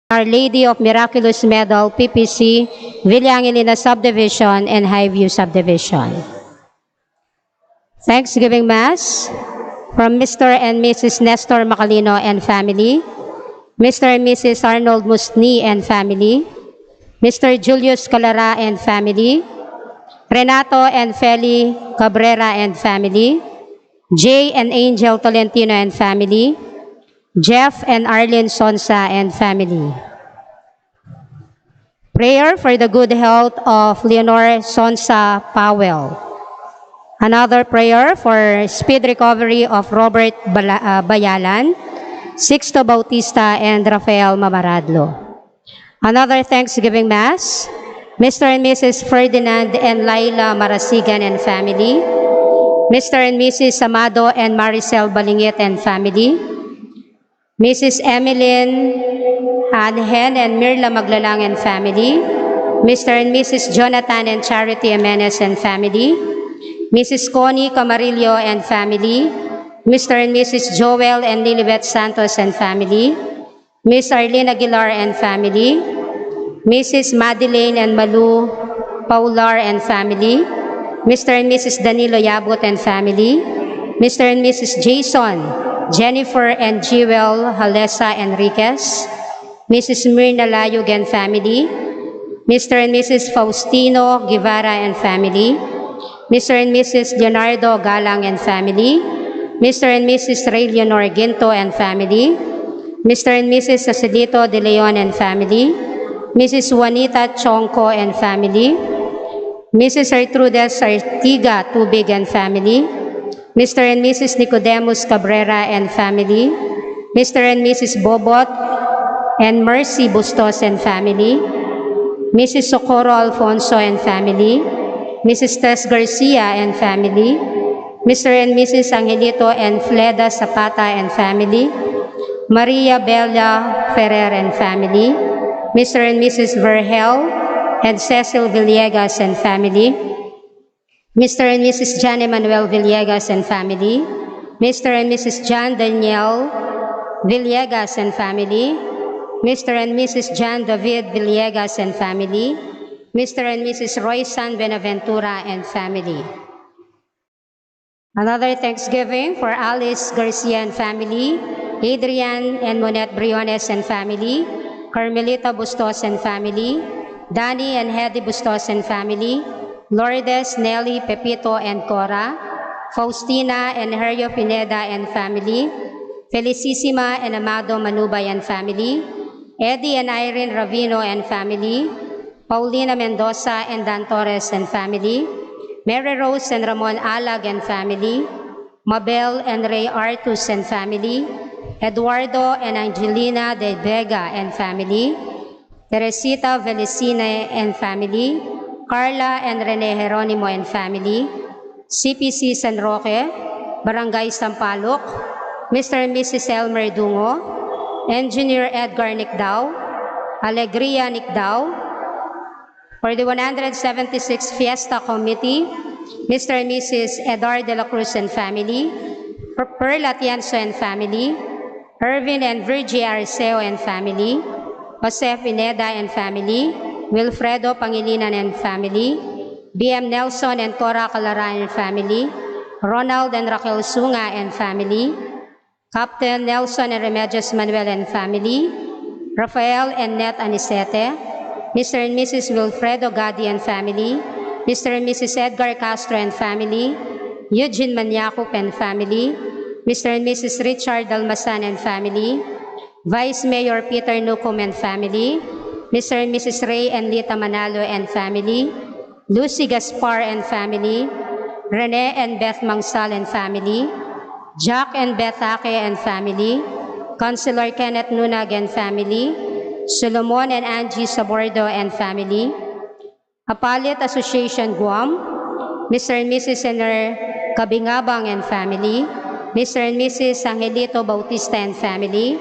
Our Lady of Miraculous Medal, PPC, Villangilina Subdivision and Highview Subdivision. Thanksgiving Mass from Mr. and Mrs. Nestor Macalino and family, Mr. and Mrs. Arnold Musni and family, Mr. Julius Calara and family, Renato and Feli Cabrera and family, Jay and Angel Tolentino and family, Jeff and Arlene Sonsa and family. Prayer for the good health of Leonor Sonsa Powell. Another prayer for speed recovery of Robert Bayalan, Sixto Bautista, and Rafael Mamaradlo. Another Thanksgiving Mass, Mr. and Mrs. Ferdinand and Laila Marasigan and family, Mr. and Mrs. Amado and Maricel Balingit and family, Mrs. Emmeline Anhen and Mirla Maglalang and family, Mr. and Mrs. Jonathan and Charity Jimenez and family, Mrs. Connie Camarillo and family, Mr. and Mrs. Joel and Lilibet Santos and family, Miss Arlene Aguilar and family, Mrs. Madeleine and Malu Paular and family, Mr. and Mrs. Danilo Yabot and family, Mr. and Mrs. Jason, Jennifer and Jewel Halesa Enriquez, Mrs. Mirna Layug and family, Mr. and Mrs. Faustino Guevara and family, Mr. and Mrs. Leonardo Galang and family, Mr. and Mrs. Ray Leonor Ginto and family, Mr. and Mrs. Cecilito De Leon and family, Mrs. Juanita Chonco and family, Mrs. Ertrudes Artiga Tubig and family, Mr. and Mrs. Nicodemus Cabrera and family, Mr. and Mrs. Bobot and Mercy Bustos and family, Mrs. Socorro Alfonso and family, Mrs. Tess Garcia and family, Mr. and Mrs. Angelito and Fleda Zapata and family, Maria Bella Ferrer and family, Mr. and Mrs. Verhel and Cecil Villegas and family, Mr. and Mrs. John Emmanuel Villegas and family, Mr. and Mrs. John Daniel Villegas and family, Mr. and Mrs. John David Villegas and family, Mr. and Mrs. Roysan Benaventura and family. Another Thanksgiving for Alice Garcia and family, Adrian and Monette Briones and family, Carmelita Bustos and family, Danny and Hedy Bustos and family, Lourdes, Nelly, Pepito, and Cora, Faustina and Heryo Pineda and family, Felicissima and Amado Manubay and family, Eddie and Irene Ravino and family, Paulina Mendoza and Dan Torres and family, Mary Rose and Ramon Alag and family, Mabel and Ray Artus and family, Eduardo and Angelina de Vega and family, Teresita Velicine and family, Carla and Rene Jeronimo and family, CPC San Roque, Barangay Sampaloc, Mr. and Mrs. Elmer Dungo, Engineer Edgar Nicdao, Alegria Nicdao, for the 176th Fiesta Committee, Mr. and Mrs. Edar de la Cruz and family, Pearl Atienzo and family, Irvin and Virgie Arceo and family, Jose Pineda and family, Wilfredo Pangilinan and family, BM Nelson and Cora Calara and family, Ronald and Raquel Sunga and family, Captain Nelson and Remedios Manuel and family, Rafael and Net Anisete, Mr. and Mrs. Wilfredo Gadi and family, Mr. and Mrs. Edgar Castro and family, Eugene Maniacup and family, Mr. and Mrs. Richard Dalmasan and family, Vice Mayor Peter Nucum and family, Mr. and Mrs. Ray and Lita Manalo and family, Lucy Gaspar and family, Rene and Beth Mangsal and family, Jack and Beth Ake and family, Councilor Kenneth Nunag and family, Solomon and Angie Sabordo and family, Apalit Association Guam, Mr. and Mrs. Ener Kabingabang and family, Mr. and Mrs. Angelito Bautista and family,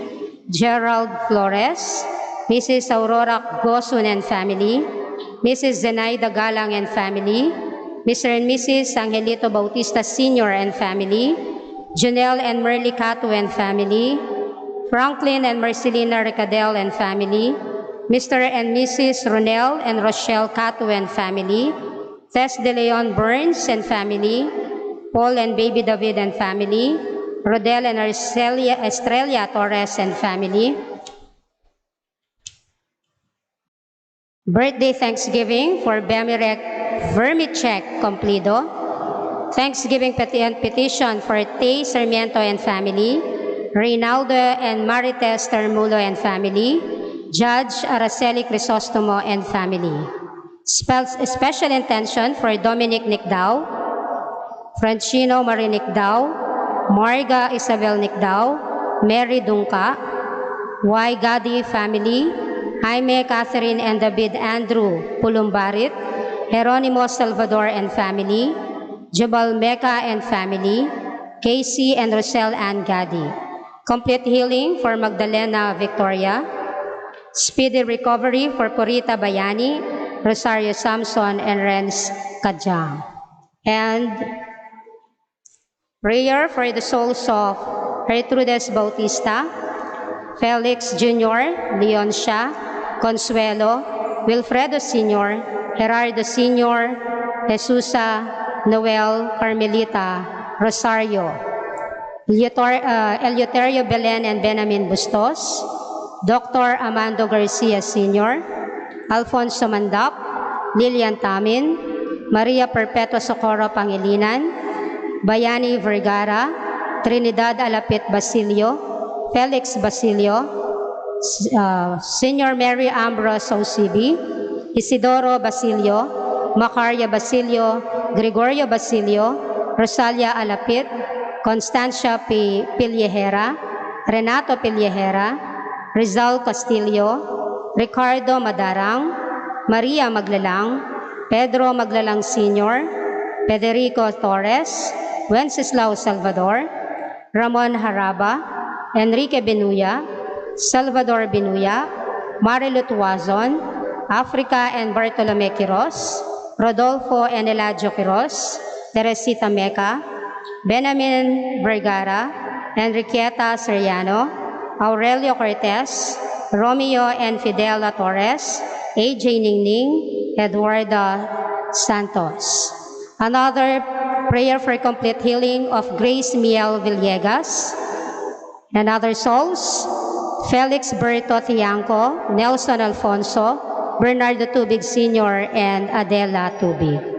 Gerald Flores, Mrs. Aurora Gosun and family, Mrs. Zenaida Galang and family, Mr. and Mrs. Angelito Bautista Sr. and family, Janelle and Merly Catu and family, Franklin and Marcelina Recadel and family, Mr. and Mrs. Ronel and Rochelle Cato and family, Tess De Leon Burns and family, Paul and baby David and family, Rodel and Estrella Torres and family. Birthday Thanksgiving for Bemirek Vermichek Complido. Thanksgiving petition for Tay Sarmiento and family, Reynaldo and Marites Termulo and family, Judge Araceli Crisostomo and family. Special intention for Dominic Nicdao, Francino Marie Nicdao, Marga Isabel Nicdao, Mary Dunca, Y. Gadi family, Jaime Catherine and David Andrew Pulumbarit, Jeronimo Salvador and family, Jabal Mecca and family, Casey and Rosel Ann Gadi. Complete healing for Magdalena Victoria, speedy recovery for Purita Bayani, Rosario Samson, and Renz Kajang. And prayer for the souls of Gertrudes Bautista, Felix Jr., Leoncia, Consuelo, Wilfredo Sr., Gerardo Sr., Jesusa, Noel, Carmelita, Rosario, Eleuterio Belen and Benamin Bustos, Dr. Amando Garcia Sr., Alfonso Mandap, Lilian Tamin, Maria Perpetua Socorro Pangilinan, Bayani Vergara, Trinidad Alapit Basilio, Felix Basilio, Senior Mary Ambrose Osibi, Isidoro Basilio, Macaria Basilio, Gregorio Basilio, Rosalia Alapit, Constancia Piliehera, Renato Piliehera, Rizal Castillo, Ricardo Madarang, Maria Maglalang, Pedro Maglalang Sr., Federico Torres, Wenceslao Salvador, Ramon Haraba, Enrique Benuya, Salvador Benuya, Marilu Tuazon, Africa and Bartolome Quiros, Rodolfo and Eladio Quiros, Teresita Meca, Benamin Vergara, Enriqueta Seriano, Aurelio Cortez, Romeo and Fidela Torres, AJ Ningning, Eduarda Santos. Another prayer for complete healing of Grace Miel Villegas and other souls, Felix Berto Tiangco, Nelson Alfonso, Bernardo Tubig Sr., and Adela Tubig.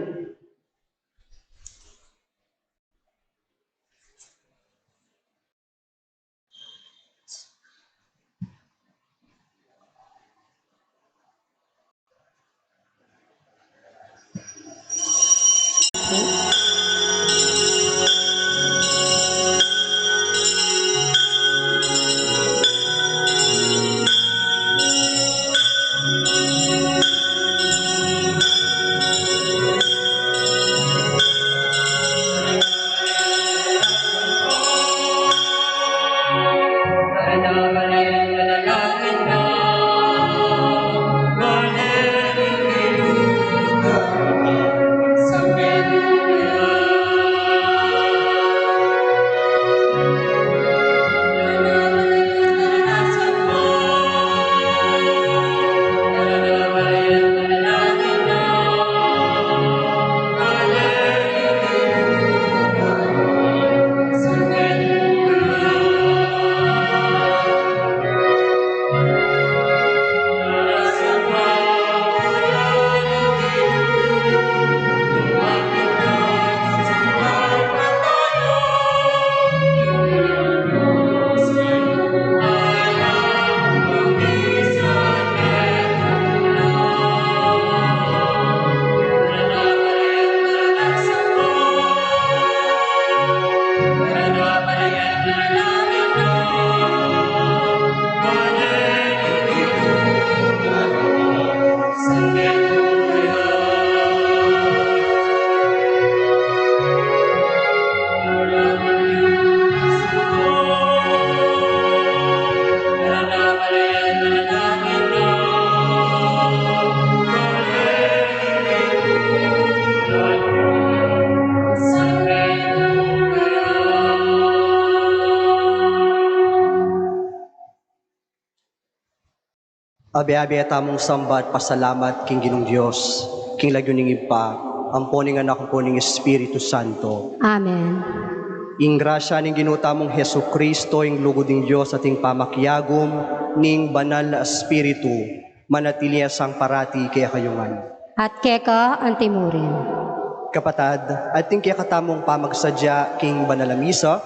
Abe-abe tamong samba at pasalamat king Ginong Diyos, king lagyuning pa, ang poning anak po ning Espiritu Santo. Amen. Ing grasya ning ginutamong Hesu Kristo, ing lugod ning Diyos at ing pamakyagom, ning banal na Espiritu, manatili sang parati kaya kayungan. At keka ang timurin. Kapatad, at ing kaya katamong pamagsadya king banal na misa,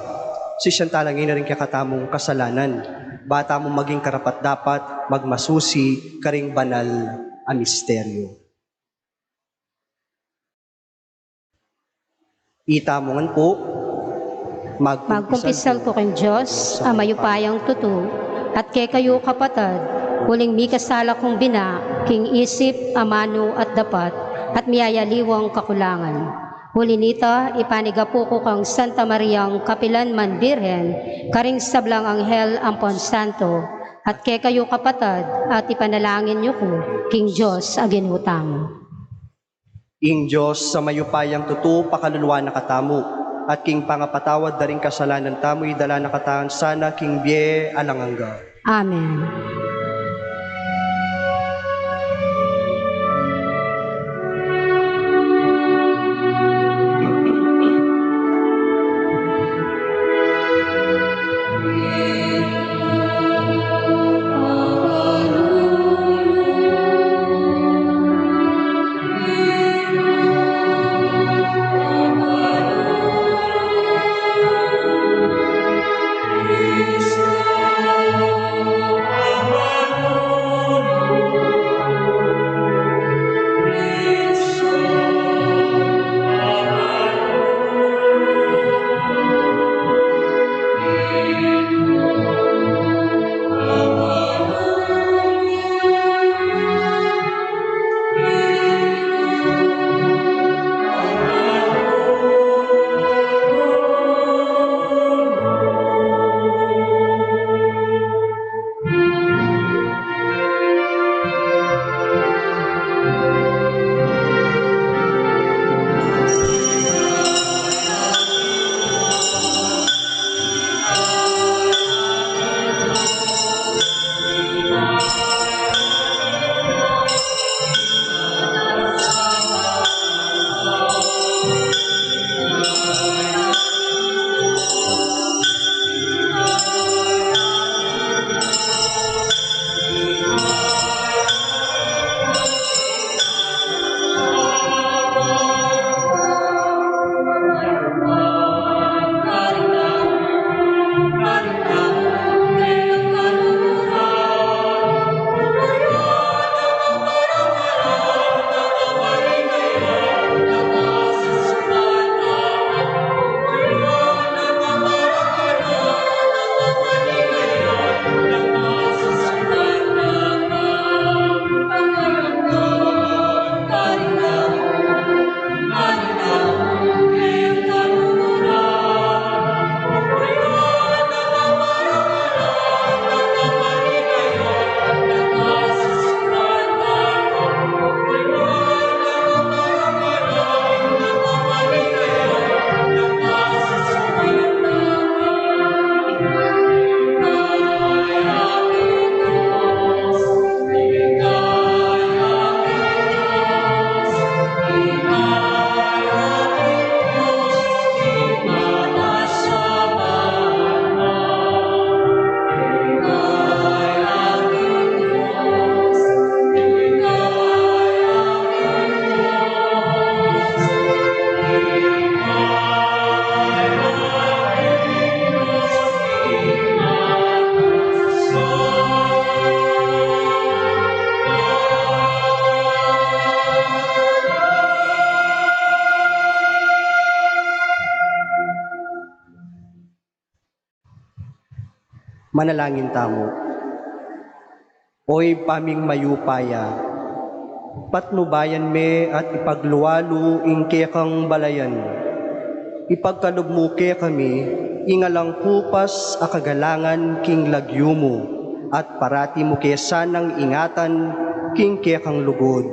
si siyantalangin na rin kaya katamong kasalanan. Bata mo maging karapat-dapat, magmasusi, karing banal ang misteryo. Itamongan po, Magkumpisal ko kang Diyos, ang mayupayang tuto, at kay kayo kapatad, huling mi kasala kong bina, king isip, amano at dapat, at miyayaliwang kakulangan. Huli nita, ipanigapo ko kang Santa Mariang Kapilanman Birhen, karing sablang anghel ampon santo, at kay kayo kapatad, at ipanalangin niyo ko, king Diyos, aginutamo. ing Diyos sa mayupayang tuto, pakaluluwa na katamu, at king pangapatawad na rin kasalanan tamo, idala na kataan sana, king bie alangangga. Amen. Manalangin tamo. Oy paming mayupaya, patnubayan me at ipagluwalo ing kekang balayan. Ipagkalob mo ke kami, ingalang kupas akagalangan king lagyo mo, at parati mo ke sanang ingatan king kekang lugod.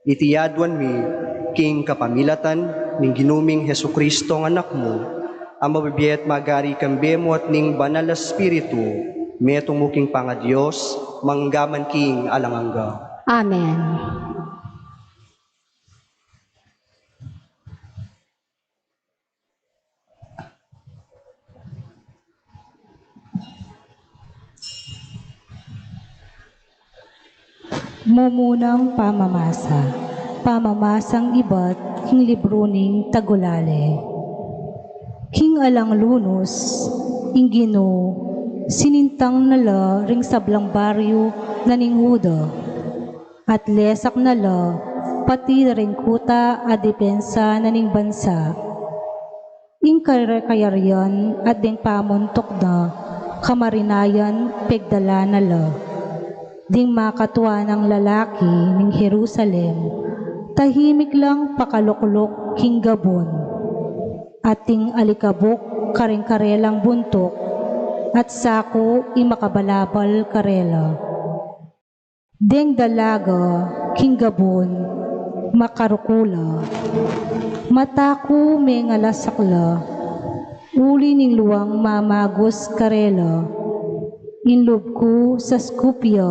Itiyadwan mi, king kapamilatan, ning ginuming Hesu Kristo ng anak mo, ang mabibiyat magari kambe mo at ning banal na Espiritu, metong muking pangadiyos, manggaman king alangangga. Amen. Mumunang pamamasa, pamamasang iba't king libro ning tagulale. King alang lunos, ingino, sinintang nala ring sablang baryo na ning Huda. At lesak nala, pati ring kuta a depensa na ning bansa. Ing kayaryan at ding pamuntok na, kamarinayan pegdala nala. Ding makatuwa ng lalaki ning Jerusalem, tahimik lang pakaluklok king Gabon. Ating alikabok karing-karelang buntok, at sako imakabalabal karela. Deng dalaga king Gabon, makarukula. Mataku may ngalasakla, uli ning luwang mamagos karela. Inlob ko sa Skopje,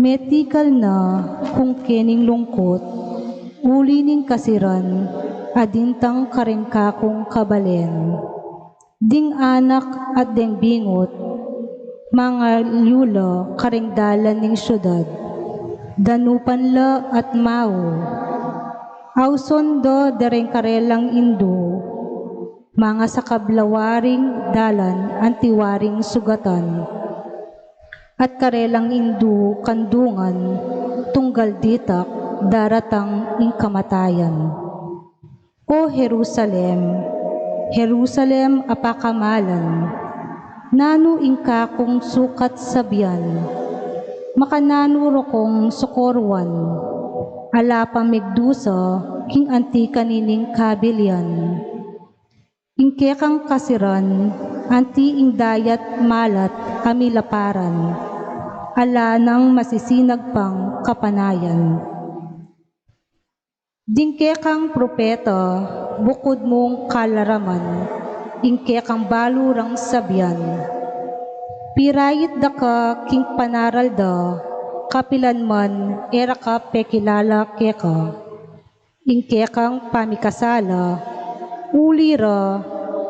metikal na kung kening lungkot, uli ning kasiran, adintang karengkakong kabalen. Ding anak at ding bingot, mga lyula karengdalan ning syudad, danupan la at mao. Auson do dareng karelang indo, mga sakablawaring dalan antiwaring sugatan. At karelang indu kandungan, tunggal ditak, daratang ingkamatayan. O Jerusalem, Jerusalem apakamalan, nano ingkakong sukat sabian, makanano rokong sukorwan, alapa megdusa, king antika nining kabilian. Ingkekang kasiran, anti ingdayat malat amilaparan, ala nang masisinag pang kapanayan. Dingkekang propeta, bukod mong kalaraman, ingkekang balurang sabyan. Pirayit da ka king panaral da, kapilan man era ka pekilala keka. Ingkekang pamikasala, ulira,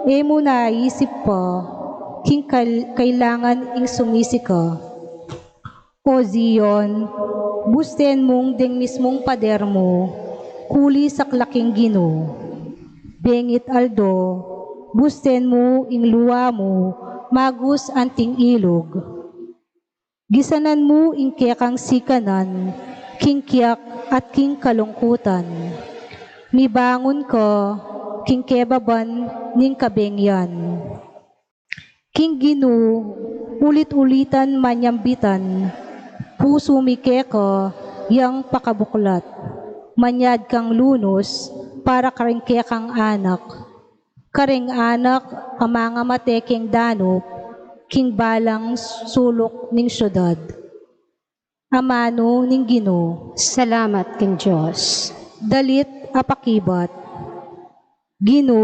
emo naisip pa, king kailangan ing sumisi ka. O Zion, busten mong ding mismong pader mo, kuli sa klaking Gino. Bengit aldo, busten mo ing luwa mo, magus anting ilog. Gisanan mo ing kekang sikanan, king kiyak at king kalungkutan. Mibangon ka, king kebaban ning kabengyan. King Gino, ulit-ulitan manyambitan, puso mikeka, yang pakabuklat. Manyad kang lunos, para karingke kang anak. Karing anak, amanga matekeng danop, king balang sulok ning syudad. Amano ning Gino, Salamat king Diyos. dalit apakibat. Gino,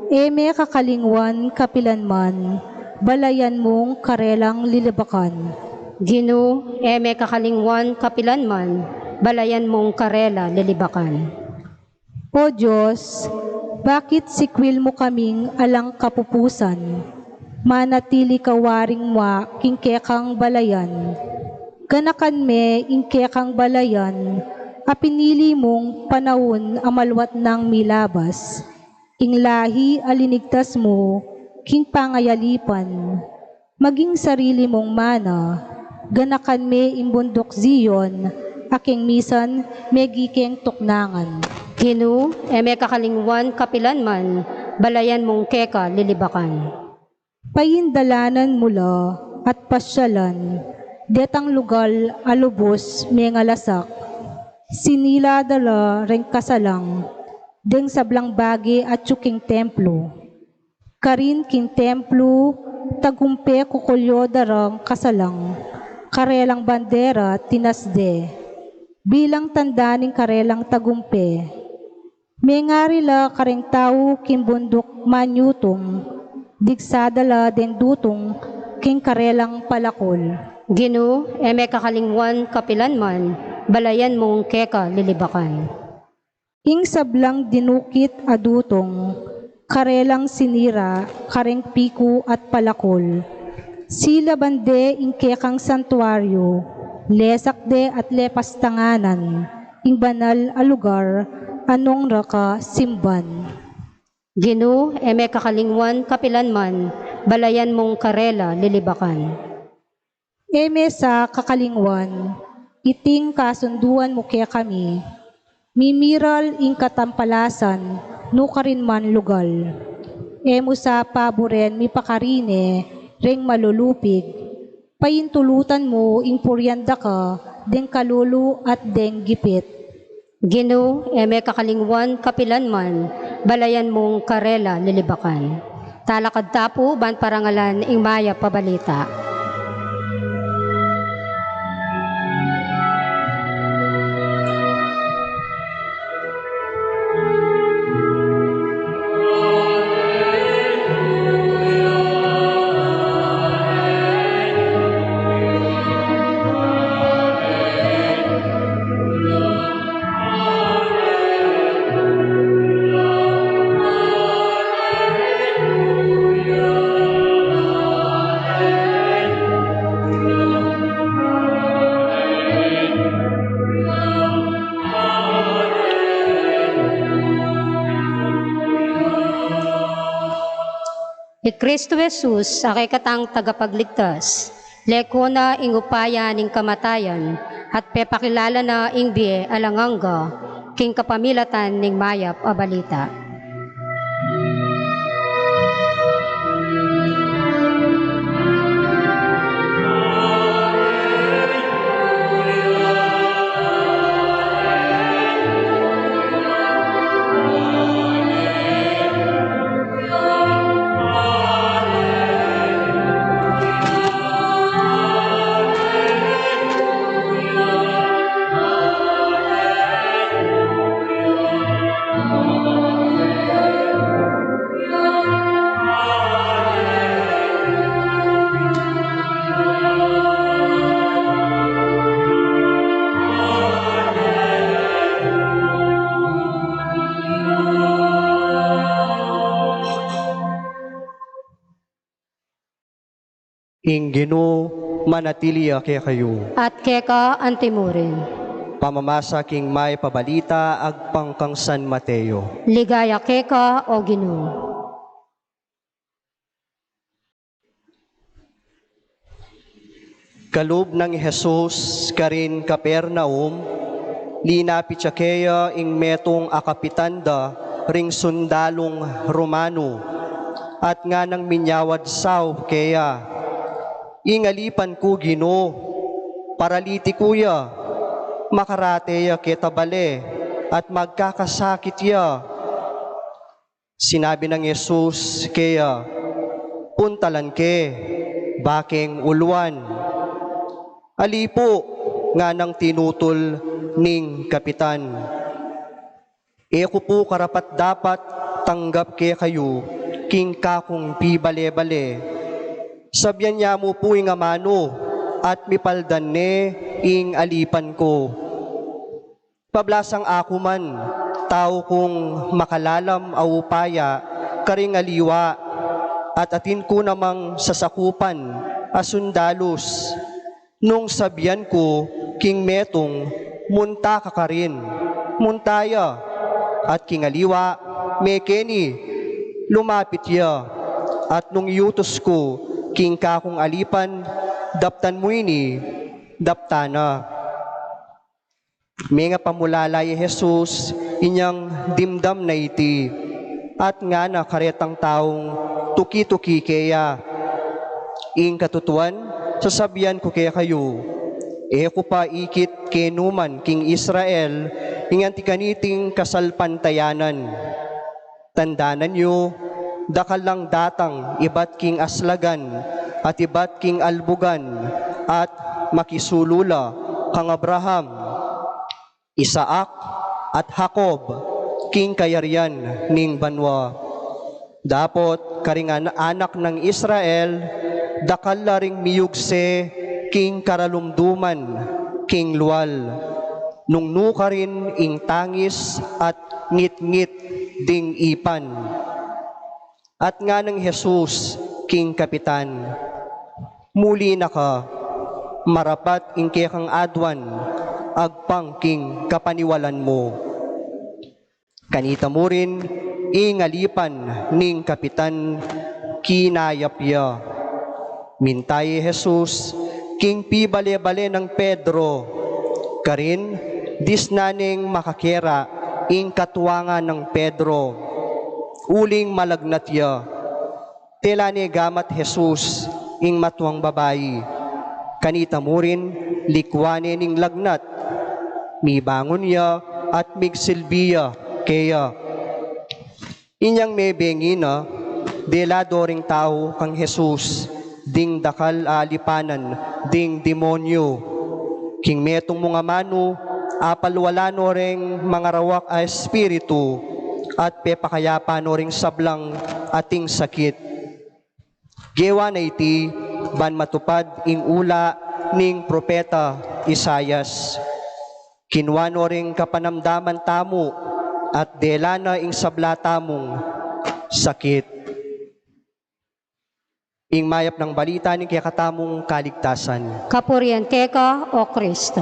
eme kakalingwan kapilanman, balayan mong karelang lilibakan. Gino, eme kakalingwan kapilanman, balayan mong karela lilibakan. O Diyos, bakit sikwil mo kaming alang kapupusan? Manatili kawaring wa kingkekang balayan. Ganakan me ingkekang balayan, apinili mong panahon amalwat ng milabas. Ing lahi alinigtas mo, king pangayalipan. Maging sarili mong mana, ganakan me imbundok Zion, aking misan megikeng tuknangan. Gino, eme kakalingwan kapilanman, balayan mong keka lilibakan. Payindalanan mula at pasyalan, detang lugal alubos mengalasak, sinila dala ring kasalang, deng sablang bagi at tsuking templo. Karin king templo, tagumpe kukulyo darang kasalang, karelang bandera tinasde, bilang tandaning karelang tagumpe. Mengarila karing tao kimbundok manyutong, digsadala den dutong king karelang palakol. Gino, eme kakalingwan kapilanman, balayan mong keka lilibakan. Ing sablang dinukit adutong, karelang sinira, kareng piku at palakol. Sila bande ing kekang santuaryo, lesak de at lepas tanganan, ing banal a lugar, anong raka simban. Gino, eme kakalingwan kapilanman, balayan mong karela lilibakan. Eme sa kakalingwan, iting kasunduan mo kaya kami, mimiral ing katampalasan, nukarin man lugal. Emo sa paboren mi pakarine, reng malulupig, payintulutan mo ing puryanda ka, deng kalulu at deng gipit. Gino, eme kakalingwan kapilanman, balayan mong karela lilibakan. Talakad tapo, ban parangalan ing maya pabalita. Ni Kristo Jesus, akay katang tagapagligtas, leko na ing upaya ning kamatayan, at pepakilala na ing biye alanganga, king kapamilatan ning mayap a balita. Ing Gino manatiliya kaya kayo. At keka antimurin, Pamamasa king may pabalita agpangkang San Mateo. ligaya keka o Gino. Kalub ng Jesus karin Kapernaum, linapit siya kaya ing metong akapitanda ring sundalong Romano, at nga nang minyawad saw kaya, ingalipan ko Gino, paraliti kuya, makarateya ketabale, at magkakasakit ya. Sinabi ng Jesus kaya, puntalan ke, baking ulwan. Alipo nga nang tinutol ning kapitan. Eko po karapat dapat tanggap ke kayo, king kakong pibale-bale. Sabyan niya mo po ing amano, at mipaldan ne ing alipan ko. Pablasang ako man, tao kong makalalam au upaya, karing aliwa, at atin ko namang sasakupan, asundalos. Nung sabyan ko, king metong, munta ka rin, muntaya, at king aliwa, mekeni, lumapit ya, at nung iutos ko, king kakong alipan, daptan mo ini, daptana. May nga pamulalay Jesus, inyang dimdam na iti, at nga na karetang taong tuki-tuki kaya. Ing katutuan, sasabihan ko kaya kayo, eko pa ikit kenuman king Israel, ingan tikaniting kasalpantayanan. Tandanan nyo, dakal lang datang ibat king aslagan at ibat king albugan at makisulula kang Abraham, Isaac at Jacob, king kayarian ning banwa. Dapot karingan anak ng Israel, dakal laring miyugse king karalumduman, king luwal, nung nuka rin ing tangis at ngit-ngit ding ipan. At nga ng Jesus, king kapitan, muli na ka, marapat ing kekang adwan, agpang king kapaniwalan mo. Kanita mo rin, ingalipan ning kapitan, kinayapya. Mintay Jesus, king pibale-bale ng Pedro, karin, disnaning makakera, ing katuwangan ng Pedro, uling malagnat ya. Tela ni gamat Jesus, ing matuang babayi, kanita mo rin, likwane ning lagnat, mibangon ya at migsilbiya, kaya inyang may bengina, delado ring tao kang Jesus, ding dakal alipanan, ding demonyo, king metong mga mano, apalwalano ring mga rawak a espiritu, at pepakayapa no ring sablang ating sakit. Gewa na iti, ban matupad ing ula ning propeta Isayas. Kinwano ring kapanamdaman tamo, at delana ing sabla tamong sakit. Ing mayap ng balita ning kakatamong kaligtasan. Kapurian keka o Kristo.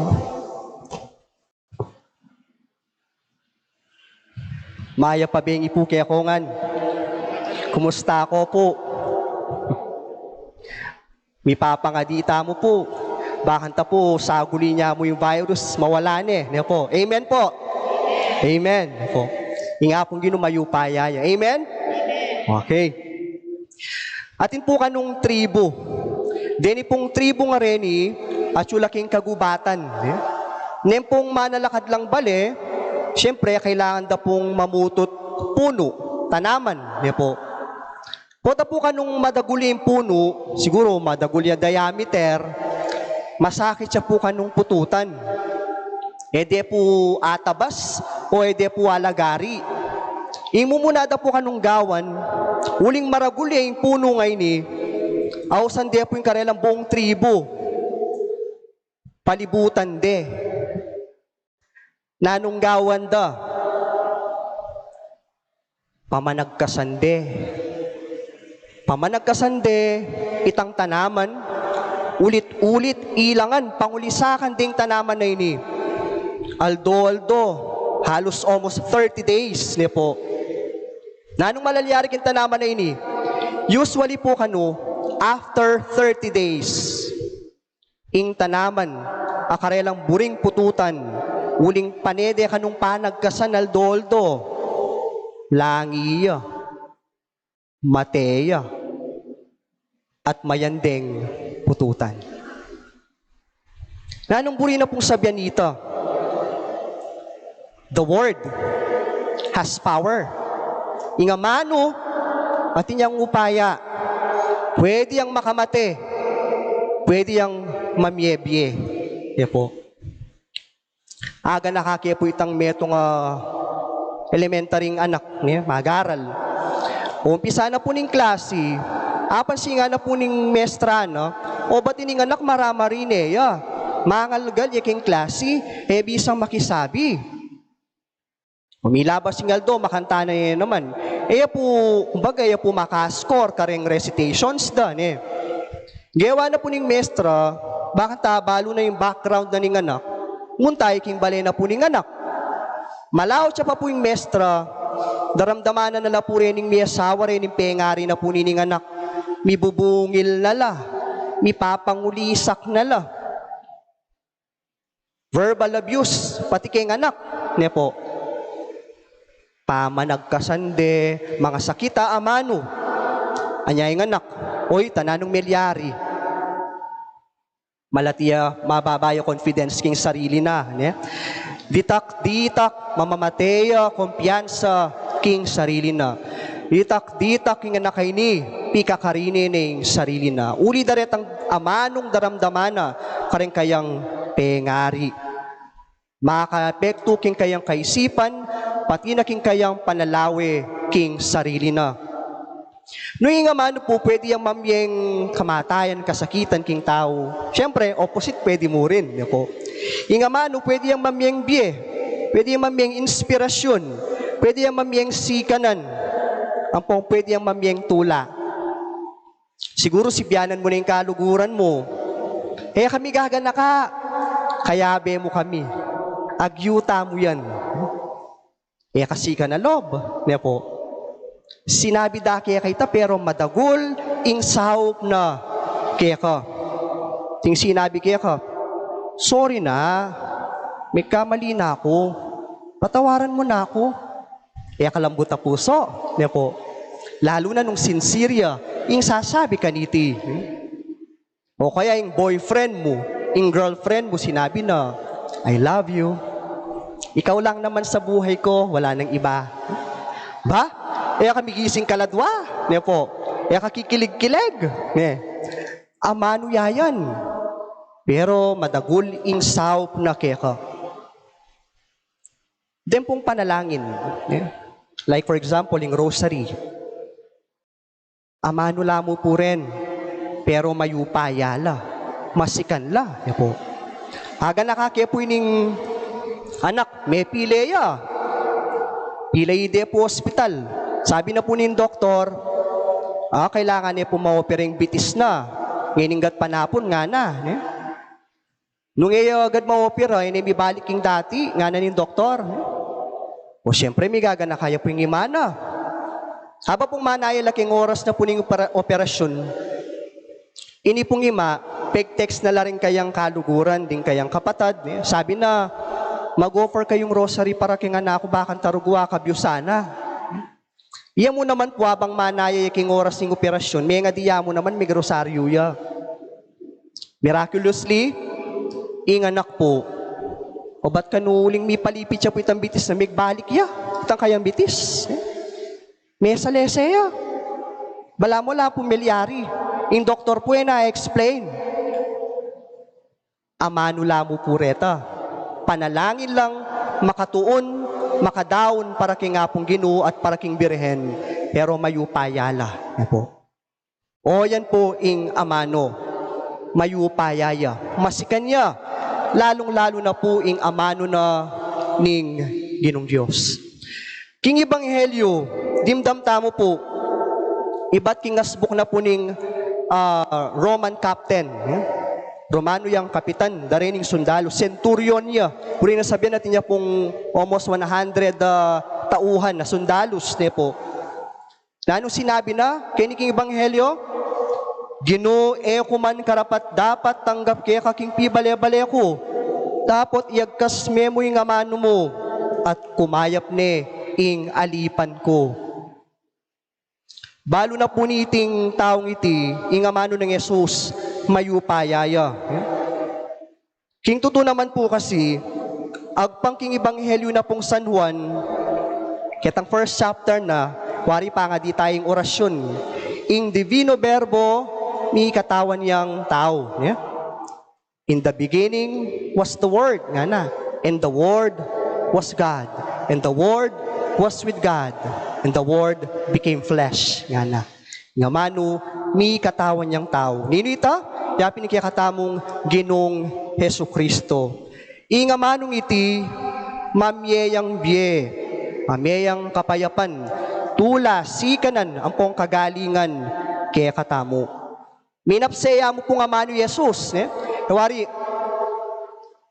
Maya pa bing ipu kekongan. Kumusta ako po? May papangadita mo po. Bakanta po, saguli niya mo yung virus, mawala na eh. Po. Amen po. Amen. Po. Inga pong ginumayo paya. Amen? Okay. Atin po kanong tribo. Deni pong tribo nga reni, at yulaking kagubatan. Nem pong manalakad lang bale, siyempre kailangan da pong mamutot puno, tanaman. Po. Pota po kanong madaguli yung puno, siguro madaguli yung diameter, masakit siya po kanong pututan. Ede po atabas o ede po alagari. Imumunada po kanong gawan, uling maraguli yung puno ngay ni, awsan de po yung karelang buong tribo. Palibutan de. Nanong gawan da. Pamanagkasande. Pamanagkasande, itang tanaman, ulit-ulit ilangan, pangulisakan ding tanaman na ini. Aldo, halos almost 30 days, ne po. Nanong malalyari kin tanaman na ini? Usually po kano, after 30 days, ing tanaman, akarelang buring pututan, uling panede kanong panagkasan aldo, langiya, mateya, at mayandeng pututan. Nanong buri na pong sabihan nito? The word has power. Inga mano, at inyang upaya, pwede yang makamate, pwede yang mamyebye. Po. Aga nakakaya po itang metong elementaryng anak, magaral. Umpisa na po ning klase, apan singa na po ning mestra, no? O ba't ining anak marama rin mangalgal yaking klase, bisang makisabi. Umilabas singal do, makanta na naman. Po, kumbaga, po makascore kareng recitations da, Gawa na po ning mestra, bakit balo na yung background na ning anak, nguntay king bale na po ning anak. Malaw siya pa po yung mestra, daramdamanan na la po rin yung may asawa rin yung pengari na po ning anak. Mi bubungil na la, mi papangulisak na la. Verbal abuse, pati keng anak, po. Pamanagkasande, mga sakita amano. Anyay ng anak, oy, tananong melyari. Malatiya, mababayo confidence king sarili na. Ditak, mamamateya, kumpiyansa king sarili na. Ditak king anak ni, pikakarini ning sarili na. Uli daret ang amanong daramdamana, kareng kayang pengari. Makaapekto king kayang kaisipan, pati na king kayang panalawe king sarili na. No nga mano po, pwede yung mamyeng kamatayan, kasakitan king tao. Siyempre, opposite pwede mo rin. Yan po. Yung mano, pwede yung mamyeng biye. Pwede yung mamyeng inspirasyon. Pwede yung mamyeng sikanan. Ang pong pwede yung mamyeng tula. Siguro sibiyanan mo na yung kaluguran mo. Kami gagana ka. Kayabe mo kami. Agyuta mo yan. Kasi ka na lob. Yan po. Sinabi da kaya kita pero madagul ing sahop na kaya ka. Ting sinabi kaya ka, sorry na, may kamali na ako. Patawaran mo na ako. Kalambot na puso. Niya po. Lalo na nung sincere, ing sasabi ka niti. O kaya yung boyfriend mo, yung girlfriend mo, sinabi na, I love you. Ikaw lang naman sa buhay ko, wala nang iba. Ba? Kami gising kaladwa. Niya po. Kakikilig-kilig. Amano yayan. Pero madagul ing sahop na kaya. Then pong panalangin. Like for example, yung rosary. Amano lamo po rin. Pero mayupayala. Masikanla. Niya po. Aga nakakaya po yung anak, may pileya. Pilay po hospital. Sabi na po ni doktor, kailangan niya po ma-opering bitis na. Ngininggat panapon nga na. Nung agad ma-opera, may balik yung dati, nga na ni doktor. O siyempre, may gagana kaya po yung imana. Haba pong manaya laking oras na po yung operasyon, ini pong ima, peg-text na rin kayang kaluguran, din kayang kapatad. Sabi na, mag-offer kayong rosary para kay anak ko bakan tarugwa kabyusana. Iya mo naman po abang manaya yaking oras ng operasyon, may nga diya mo naman may rosaryo ya. Miraculously, ing anak po, o ba't kanuling may palipit siya po itang bitis na may balik ya, itang kayang bitis. May salese ya. Bala mo la po milyari. Yung doktor po na-explain. Amano la mo po reta. Panalangin lang, makatuon, makadaon para king apong Ginoo at para king Birhen, pero mayupayala. Yan po. O yan po ing amano, mayupayaya. Masikan niya, lalong-lalo na po ing amano na ning Ginong Diyos. King Ebanghelyo, dimdam tamo po, iba't king asbuk na po ning Roman captain. Romano yung kapitan, darining sundalo, centurion niya. Kuri na sabihin natin niya pong almost 100 tauhan na sundalos niya po. Na anong sinabi na, kiniking Ebanghelyo, Ginoo, kuman karapat dapat tanggap kaya kaking pibale-bale ko. Dapat iagkas memo yung amano mo at kumayap ne ing alipan ko. Balo na po niting taong iti, ing amano ng Jesus, mayupayaya. King tuto naman po kasi, agpang king Ebanghelyo na pong San Juan, kitang first chapter na, wari pa nga di tayong orasyon, ing divino verbo, ni katawan niyang tao. In the beginning was the Word, nga na, and the Word was God, and the Word was with God, and the Word became flesh, nga na. Nga mano, mi katawan niyang tao. Nino ita? Yapin kaya katamong Ginong Hesu Kristo. Inga manong iti, mamyeyang biye, mamyeyang kapayapan, tula, sikanan, ang pong kagalingan, kaya katamo. Minapseya mo po nga mano Jesus. Nawari,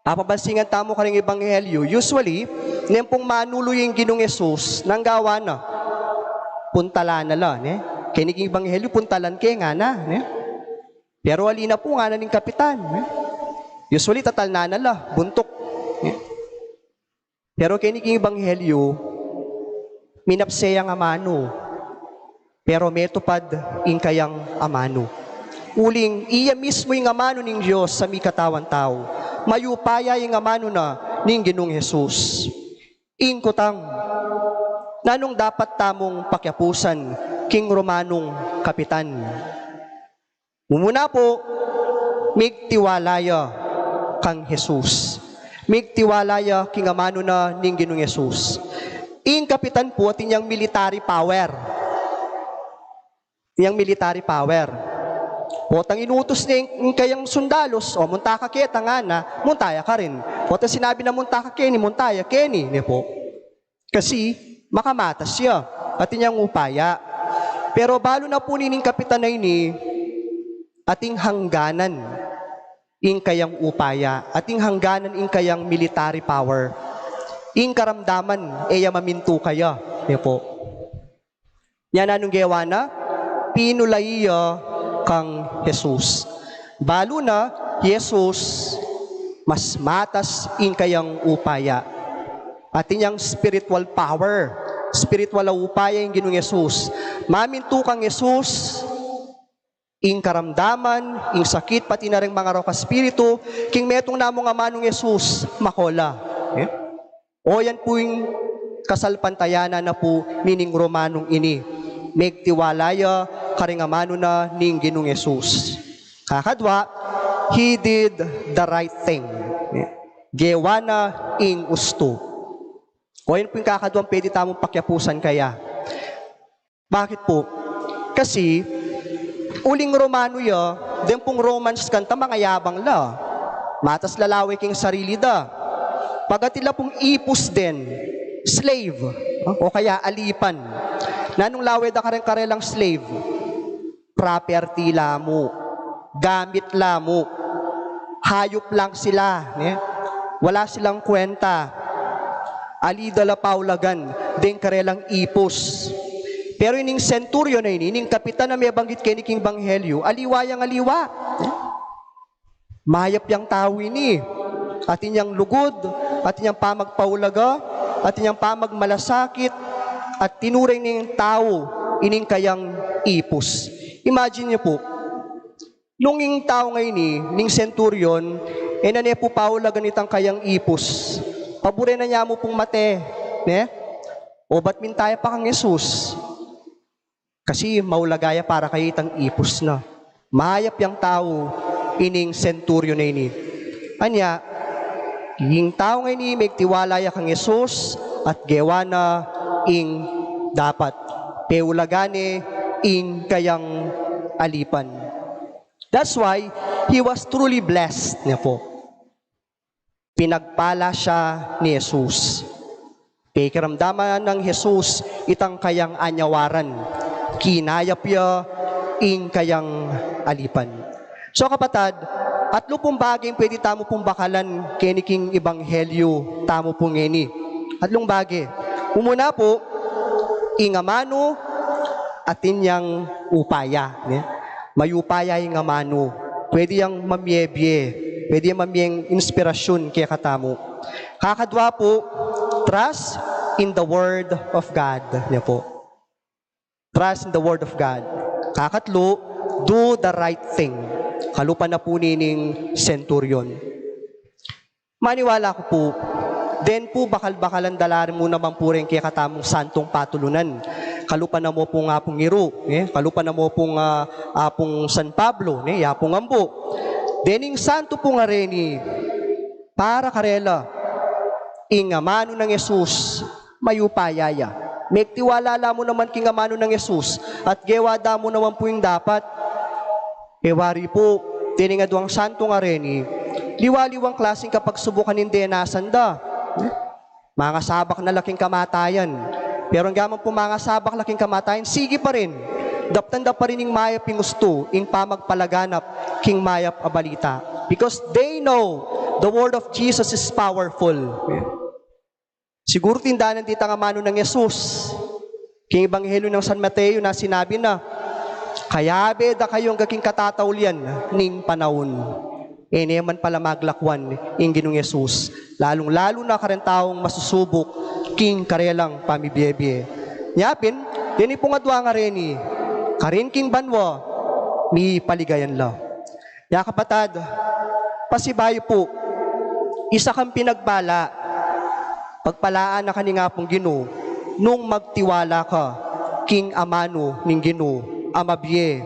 papabansingan tamo ka rin Ebanghelyo, usually, nang pong manulo yung Ginong Jesus, nanggawa na, puntala na la, Kiniging Ebanghelyo, puntalan kaya nga na. Pero alina po nga na ning kapitan. Usually, tatal na nala, buntok. Pero kiniging Ebanghelyo, minapseya nga mano. Pero metupad in kayang amano. Uling, iya mismo yung amano ng Diyos sa mikatawan tao. Mayupaya yung amano na ning Ginong Jesus. Ingkutang, nanong dapat tamong pakyapusan king Romanong kapitan. Mumuna po, migtiwalaya kang Jesus. Migtiwalaya king amano na ning Ginong Jesus. Ing kapitan po at inyang military power. Iyang military power. O tang inutos niya yung kayang sundalos, o munta ka kita nga na, muntaya ka rin. O tang sinabi na munta ka Kenny, muntaya Kenny, ne po. Kasi makamatas siya, pati niyang upaya. Pero balo na po nining kapitan na ini, ating hangganan ing kayang upaya, ating hangganan ing kayang military power. Ing karamdaman, eya maminto kaya, ne po. Yan anong gawa na? Pinulaiya kang Jesus. Balo na, Jesus, mas matas ing kayang upaya. At inyang spiritual power, spiritual upaya yung ginong Jesus. Maminto kang Jesus, ing karamdaman, ing sakit, pati na rin mga roka spiritu, king metong namong amanong Jesus, makola. O yan po yung kasalpantayanan na po mining Romanong ini. Megtiwalaya karingamano na ning ginong Jesus. Kakadwa, he did the right thing. Gewa na ing usto. O yan po yung kakadwang pwede tamong pakyapusan kaya. Bakit po? Kasi, uling Romano ya, din pong Romans kanta mga yabang la. Matas lalaway king sarili da. Pagatila pong ipus din, slave, o kaya alipan. Nanong laway da karelang slave, property lamo, gamit lamo, hayop lang sila, wala silang kwenta. Alida la paulagan, din karelang ipus. Pero ining centurion na ining kapitan na may banggit kay King Banghelyo, aliwa yang aliwa. Mayap yang tao ini, at inyang lugod, at inyang pamagpaulaga, at inyang pamagmalasakit, at tinuring ng tao, ining kayang ipus. Imagine niyo po, nung yung tao ngayon ning centurion, nane po paula ganitang kayang ipus. Pabure na niya mo pong mate, o ba't mintaya pa kang Jesus? Kasi maulagaya para kayo itang ipus na. Mahayap yung tao, ining centurion na ini. Anya, yung tao ngayon megtiwalaya kang Jesus, at gewa na ing dapat peulagane ing kayang alipan. That's why he was truly blessed niya po. Pinagpala siya ni Jesus. Pekiramdaman ng Jesus itang kayang anyawaran. Kinayap ya ing kayang alipan. So kapatad, atlo pong bagay pwede tamo pong bakalan keniking ebanghelyo tamo pong ngeni. Atlong bagay. Umuna po, ingamano at inyang upaya. May upaya yung amano. Pwede yung mamyebye. Pwede yung mamyeng inspirasyon kaya katamo. Kakadwa po, trust in the Word of God. Niya po. Trust in the Word of God. Kakatlo, do the right thing. Kalupan na po nining centurion. Maniwala ko po, then po bakal-bakalan dalarin mo naman po rin kaya katamong santong patulunan. Kalupan na mo po nga pong Iro, kalupan na mo pong apong San Pablo, yapong Ambo. Dening santo po nga rin para karela, ingamano ng Jesus, mayupayaya. Megtiwala mo naman kingamano ng Jesus, at gewada mo naman po yung dapat. Ewari po, dening aduang santo nga rin liwaliwang klaseng kapag subukan hindi nasanda. Mga sabak na laking kamatayan. Pero ang gamang po mga sabak laking kamatayan, sige pa rin. Daptanda pa rin yung mayap yung gusto, yung pamagpalaganap, king mayap abalita. Because they know the word of Jesus is powerful. Siguro tindanan dito nga mano ng Jesus. King Ebanghelyo ng San Mateo na sinabi na, kaya beda kayong gaking katataulian ning panahon. Naman pala maglakwan ing ginong Jesus. Lalong-lalo na karentaong masusubok king karelang pamibiyebye. Nyapin, din po nga duwa nga rin karin king banwa, mi paligayan la. Ya kapatad, pasibayo po, isa kang pinagbala, pagpalaan na kaninga pong Ginoo, nung magtiwala ka, king amano ning Ginoo, amabye,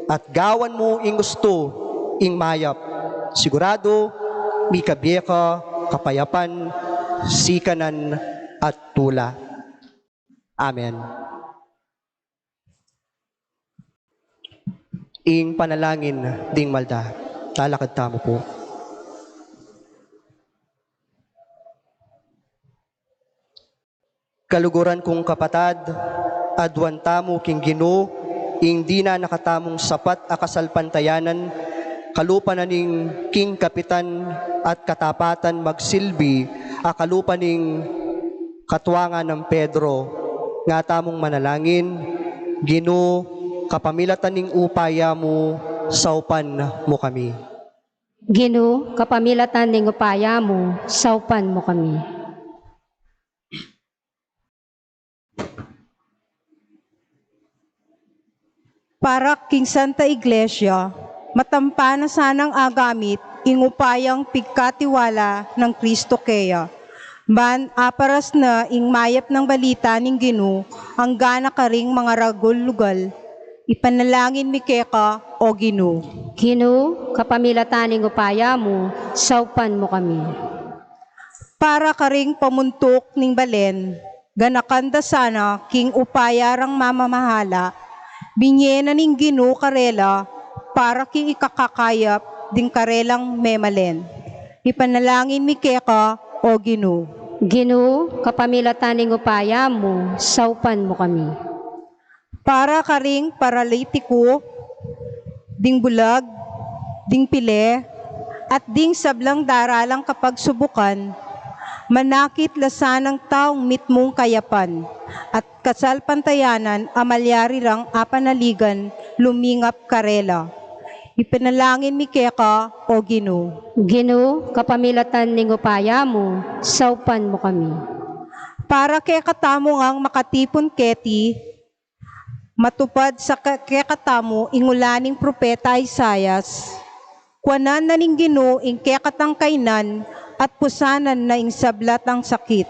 at gawan mo ing gusto, ing mayap. Sigurado, mi kabye ka, kapayapan, sikanan, at tula. Amen. ing panalangin ding malda. Lalakad tamo po. Kaluguran kong kapatad, adwan tamo king Ginoo, ing di na nakatamong sapat akasalpantayanan, kalupa na ning king kapitan at katapatan magsilbi, akalupa ning katwangan ng Pedro, nga tamong manalangin, Ginoo, kapamilatan ning upaya mo, saupan mo kami. Ginoo, kapamilatan ning upaya mo, saupan mo kami. Para king Santa Iglesia, matampa sanang agamit ing upayang pigkatiwala ng Kristo kaya. Ban aparas na ing mayap ng balita ning Ginoo, ang gana karing mga ragul-lugal. Ipanalangin mi keka, o Ginoo. Ginoo, kapamilatan ning upaya mo, saupan mo kami. Para karing pamuntok ning balen, ganakanda sana king upayarang mamamahala, binyena ning Ginoo karela, para king ikakakayap ding karelang memalen. Ipanalangin mi keka, o Ginoo. Ginoo, kapamilatan ning upaya mo, saupan mo kami. Para karing paralitiko, ding bulag, ding pile, at ding sablang daralang kapag subukan, manakit lasanang taong mitmong kayapan, at kasalpantayanan amalyarirang apanaligan lumingap karela. Ipinalangin mi keka, o Ginoo. Ginoo, kapamilatan ning upaya mo, saupan mo kami. Para kekatamo ngang makatipon keti, matupad sa kekatamo ingulaning propeta Isayas, kuanan na ning Ginoo ing kekatang kainan at pusanan na ing sablat ang sakit.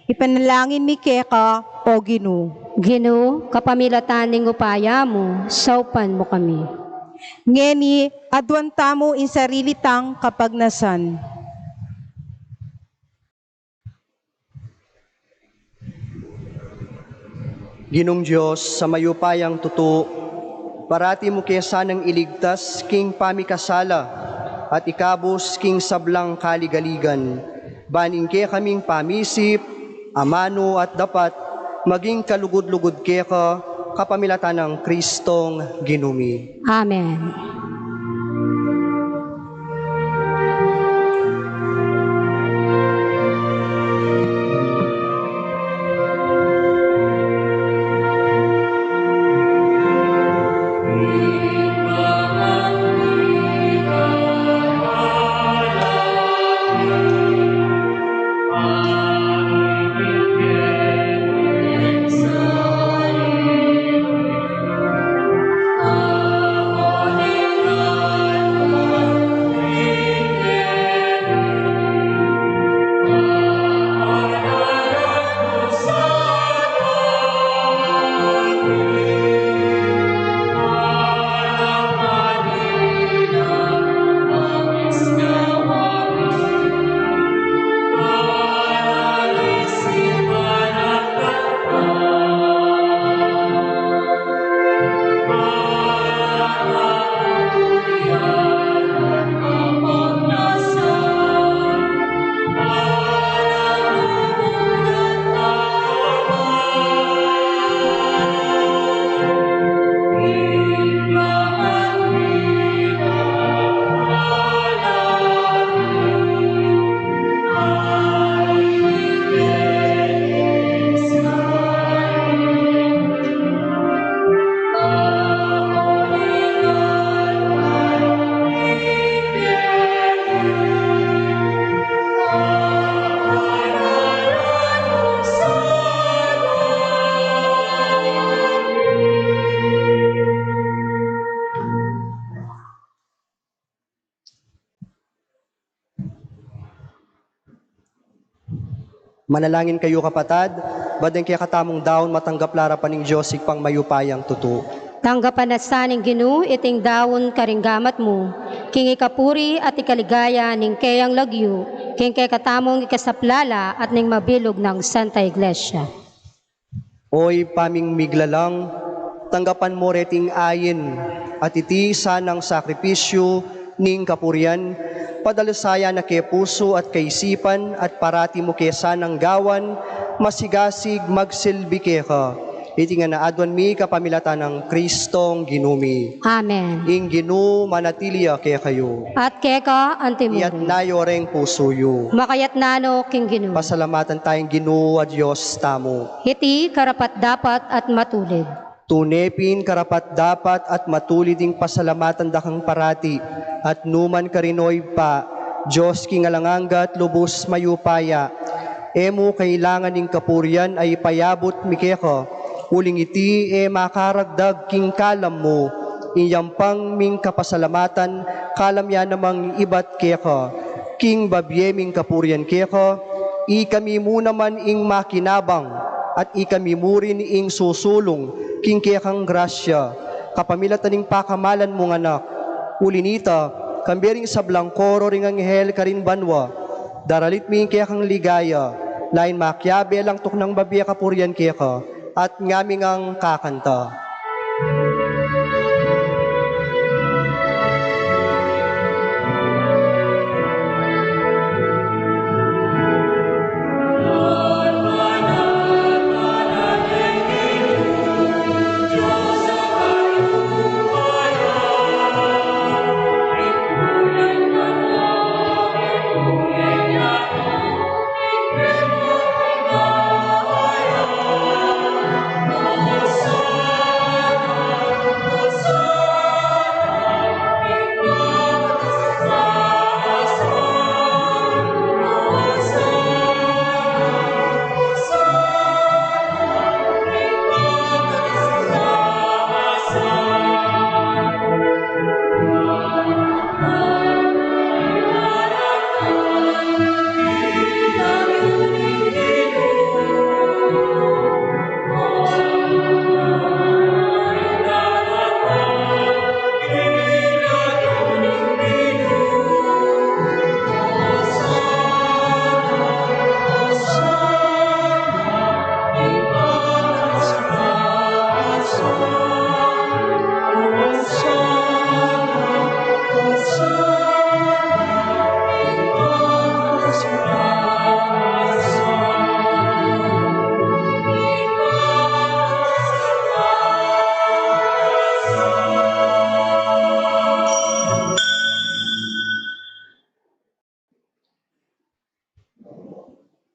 Ipanalangin mi keka, o Ginoo. Ginoo, kapamilatan ning upaya mo, saupan mo kami. Ngeni, adwan tamo in sarili tang kapagnasan. Ginong Diyos, sa mayupayang tuto, parati mo kesa ng iligtas king pamikasala at ikabos king sablang kaligaligan. Banin ke kaming pamisip, amano at dapat maging kalugod-lugod ke ka, kapamilatan ng Kristong ginumi. Amen. Manalangin kayo kapatad, badeng kaya katamong daon matanggap larapan ng Diyos pang mayupayang tuto. Tanggapan na sa ning Ginoo iting dawon karinggamat mo, king ikapuri at ikaligaya ning kayang lagyo, king kay katamong ikasaplala at ning mabilog ng Santa Iglesia. Oy paming miglalang, tanggapan mo reting ayin at iti sanang sakripisyo ning kapurian, padalusaya na kay puso at kaisipan at parati mo kay sanang gawan, masigasig magsilbi ka. Iti nga naadwan mi kapamilatan ng Kristong ginumi. Amen. Ing ginu manatiliya kaya kayo. At keka Iyat antimuri. nayoreng pusuyo. Makayat nano king ginu. Pasalamatan tayong ginu at Diyos tamo. Iti karapat dapat at matulid. Tunepin karapat dapat at matuliding pasalamatan dakang parati at numan karinoy pa Diyos kingalanganga at lubos mayupaya. Emo kailangan ning kapurian ay payabot mikeko. Uling iti makaragdag king kalam mo. Iyampang ming kapasalamatan kalam yan namang ibat keko. King babyeming kapurian keko. Ikami mo naman ing makinabang at ikami mo rin ing susulong king kekang grasya. Kapamilatan ning pakamalan mong anak. Ulinita, kambering sa blangkoro ring anghel karin banwa. Daralit ming kekang ligaya. Lain makyabe lang tok ng babya kapurian keka. At ngaming ang kakanta.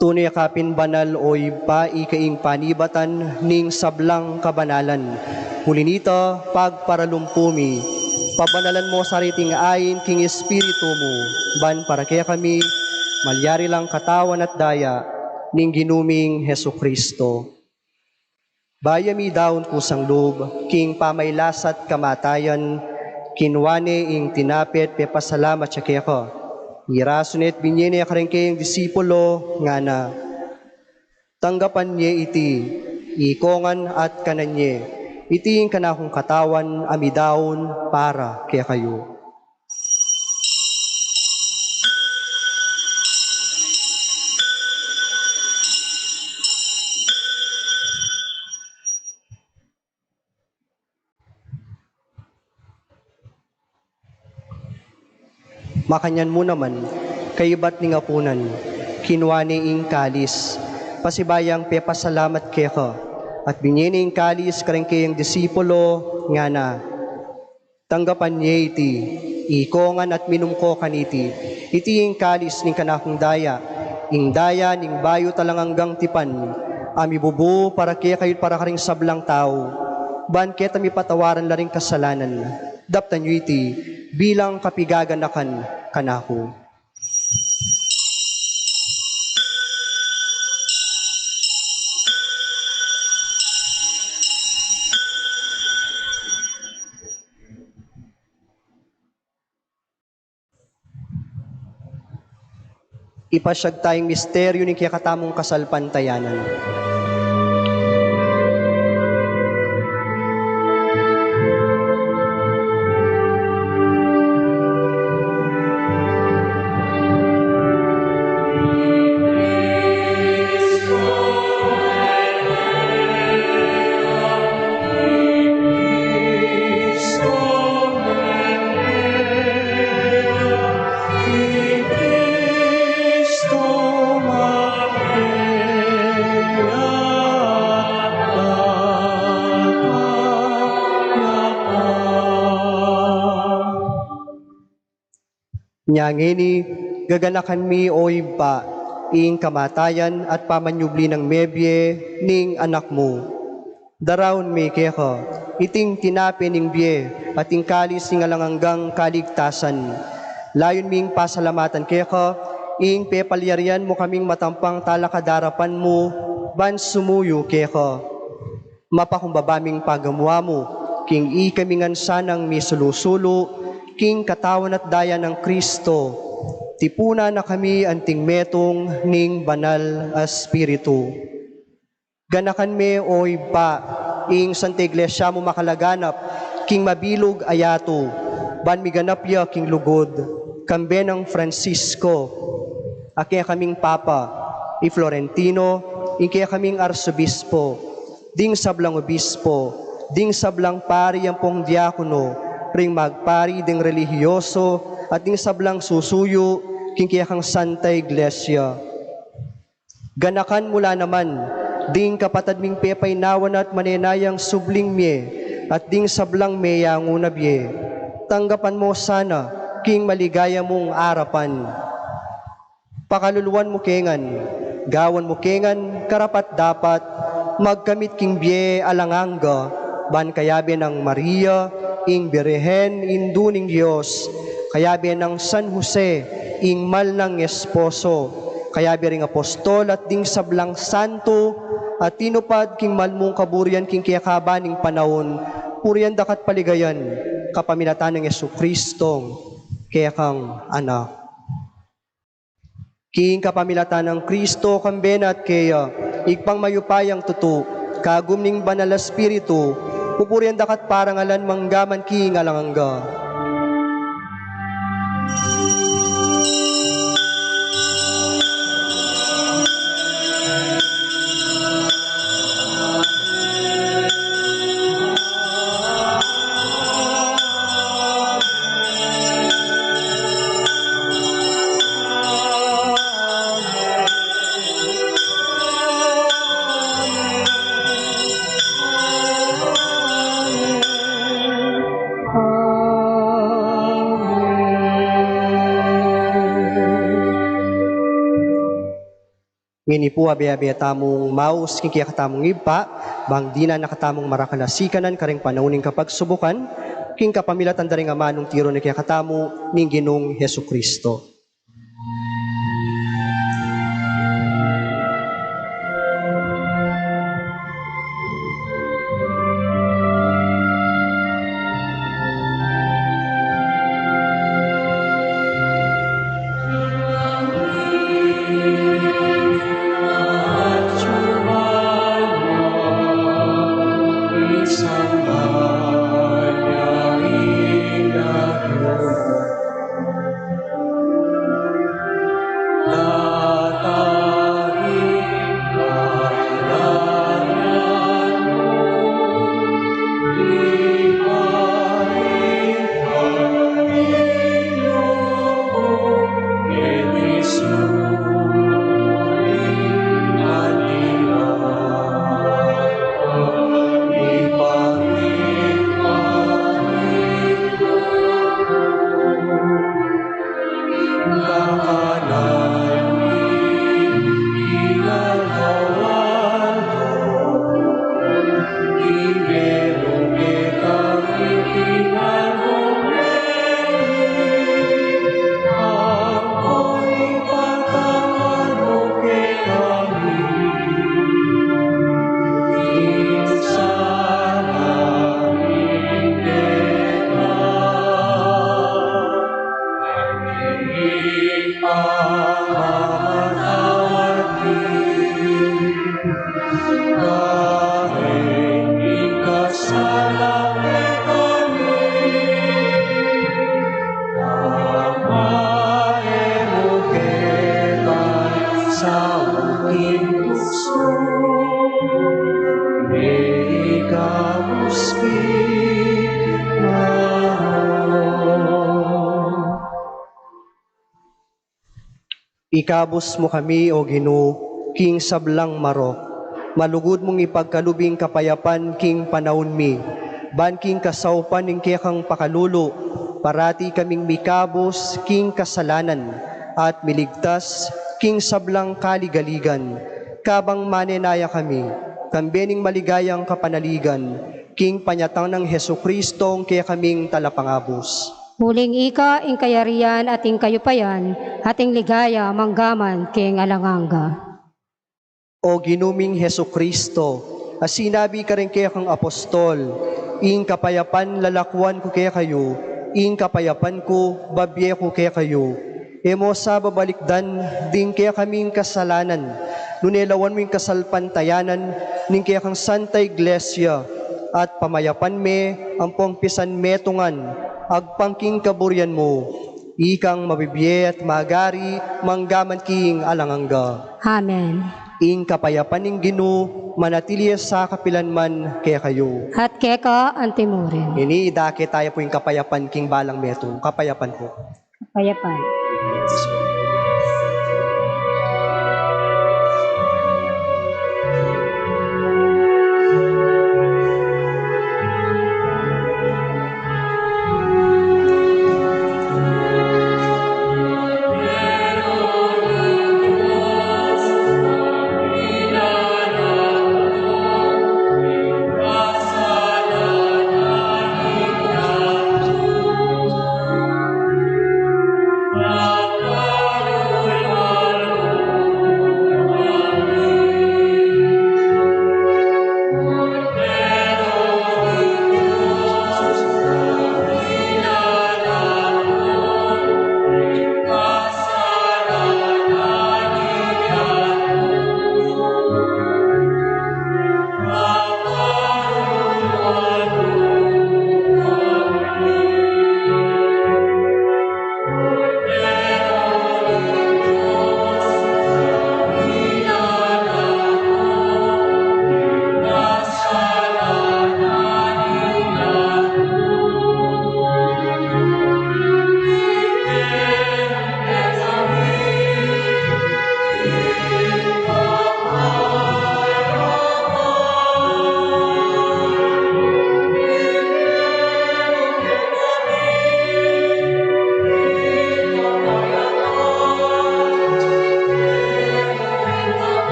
Tunay kapin banal oy pa ikaing panibatan ning sablang kabanalan. Hulinita pagparalumpumi, pabanalan mo sariting ayin king espiritu mo, ban para kaya kami, malyari lang katawan at daya, ning ginuming Hesu Kristo. Bayami daon kusang loob, king pamaylasat kamatayan, kinwane ing tinapit pepasalamat siya kaya ko. Irasunet binyene akarengke yung disipulo nga na tanggapan niya iti, ikongan at kananye, iti yung kanakong katawan amidaon para kaya kayo. Makanyan mo naman, kaibat ni ngapunan, kinwani ing kalis, pasibayang pepasalamat keka, at binyene ing kalis karengke yung disipulo nga na, tanggapan niya iti, ikongan at minumko kaniti, iti ing kalis ning kanakong daya, ing daya ning bayo talang hanggang tipan, ami bubu para kaya kayo para karing sablang tao, ban keta mi patawaran la ring kasalanan, daptan nyo iti, bilang kapigaganakan kanako. Ipasyag tayong misteryo ni kiyakatamong kasalpantayanan. Nyangeni, gaganakan mi oy ba, ing kamatayan at pamanyubli ng mebye ning anak mo. Darawon mi keka, iting tinapi ning bie at ing kalis ing alanganggang kaligtasan. Layon ming pasalamatan keka, ing pepalyarian mo kaming matampang talakadarapan mo, ban sumuyo keka. Mapakumbabaming pagamuha mo, king ikamingan sanang mi sulusulo, king katawan at daya ng Kristo, tipuna na kami anting metong ning banal espiritu. Ganakan me oy pa, ing Santa Iglesia mo makalaganap, king mabilog ayato, ban miganapya king lugod, kambe ng Francisco, akya kaming Papa, i Florentino, kaya kaming Arsobispo, ding sablang obispo, ding sablang pari ang pong diakono, ring magpari ding relihiyoso, at ding sablang susuyo, king kaya kang Santa Iglesia. Ganakan mula naman, ding kapatad ming pepay nawan at manenayang subling mie, at ding sablang meya ngunabye. Tanggapan mo sana, king maligaya mong arapan. Pakaluluan mo kengan, gawan mo kengan, karapat dapat, magkamit king bie alanganga, ban kayabe ng Maria, ing Birhen, induning Diyos, kayabe ng San Jose, ing mal ng esposo, kayabe ring apostol at ding sablang santo, at tinupad king malmong kaburian king kiyakabaning panahon, purian dakat paligayan, kapamilatan ng Yesu Kristong, kaya kang anak. King kapamilatan ng Kristo, kambena at kaya, igpang mayupayang tutu, kagumning banal espiritu, pupurian dakat parangalan manggaman king alangangga. Ngini po abe-abe tamong maus kaya katamong ipa, bang di na nakatamong marakanasikanan kareng panauning kapagsubukan, king kapamilatan daring amanong tiro na kaya katamo ning Ginong Hesu Kristo. Ikabos mo kami, O Ginoo, king sablang marok. Malugod mong ipagkalubing kapayapan, king panahon mi. Ban king kasaupan ning kekang pakalulo, parati kaming mikabos king kasalanan, at miligtas king sablang kaligaligan. Kabang manenaya kami, kambening maligayang kapanaligan, king panyatang ng Heso Kristong kaya kaming talapangabos. Muling ika, ing kayarian at ing kayupayan, ating ligaya, manggaman, king alanganga. O ginuming Heso Kristo, sinabi ka rin kaya kang apostol, ing kapayapan lalakwan ko kaya kayo, ing kapayapan ko babye ko kaya kayo. Emo sa babalikdan, din kaya kaming kasalanan, nunelawan mo yung kasalpantayanan, ning kaya kang Santa Iglesia, at pamayapan me, ang pongpisan metungan, agpangking kaburyan mo, ikang mabibye at magari, manggaman king alanganga. Amen. Ing kapayapan ning Ginoo, manatili sa kapilanman kaya kayo. At keka antimurin. Iniidake tayo po yung kapayapan king balang metong, kapayapan po. Kayapan.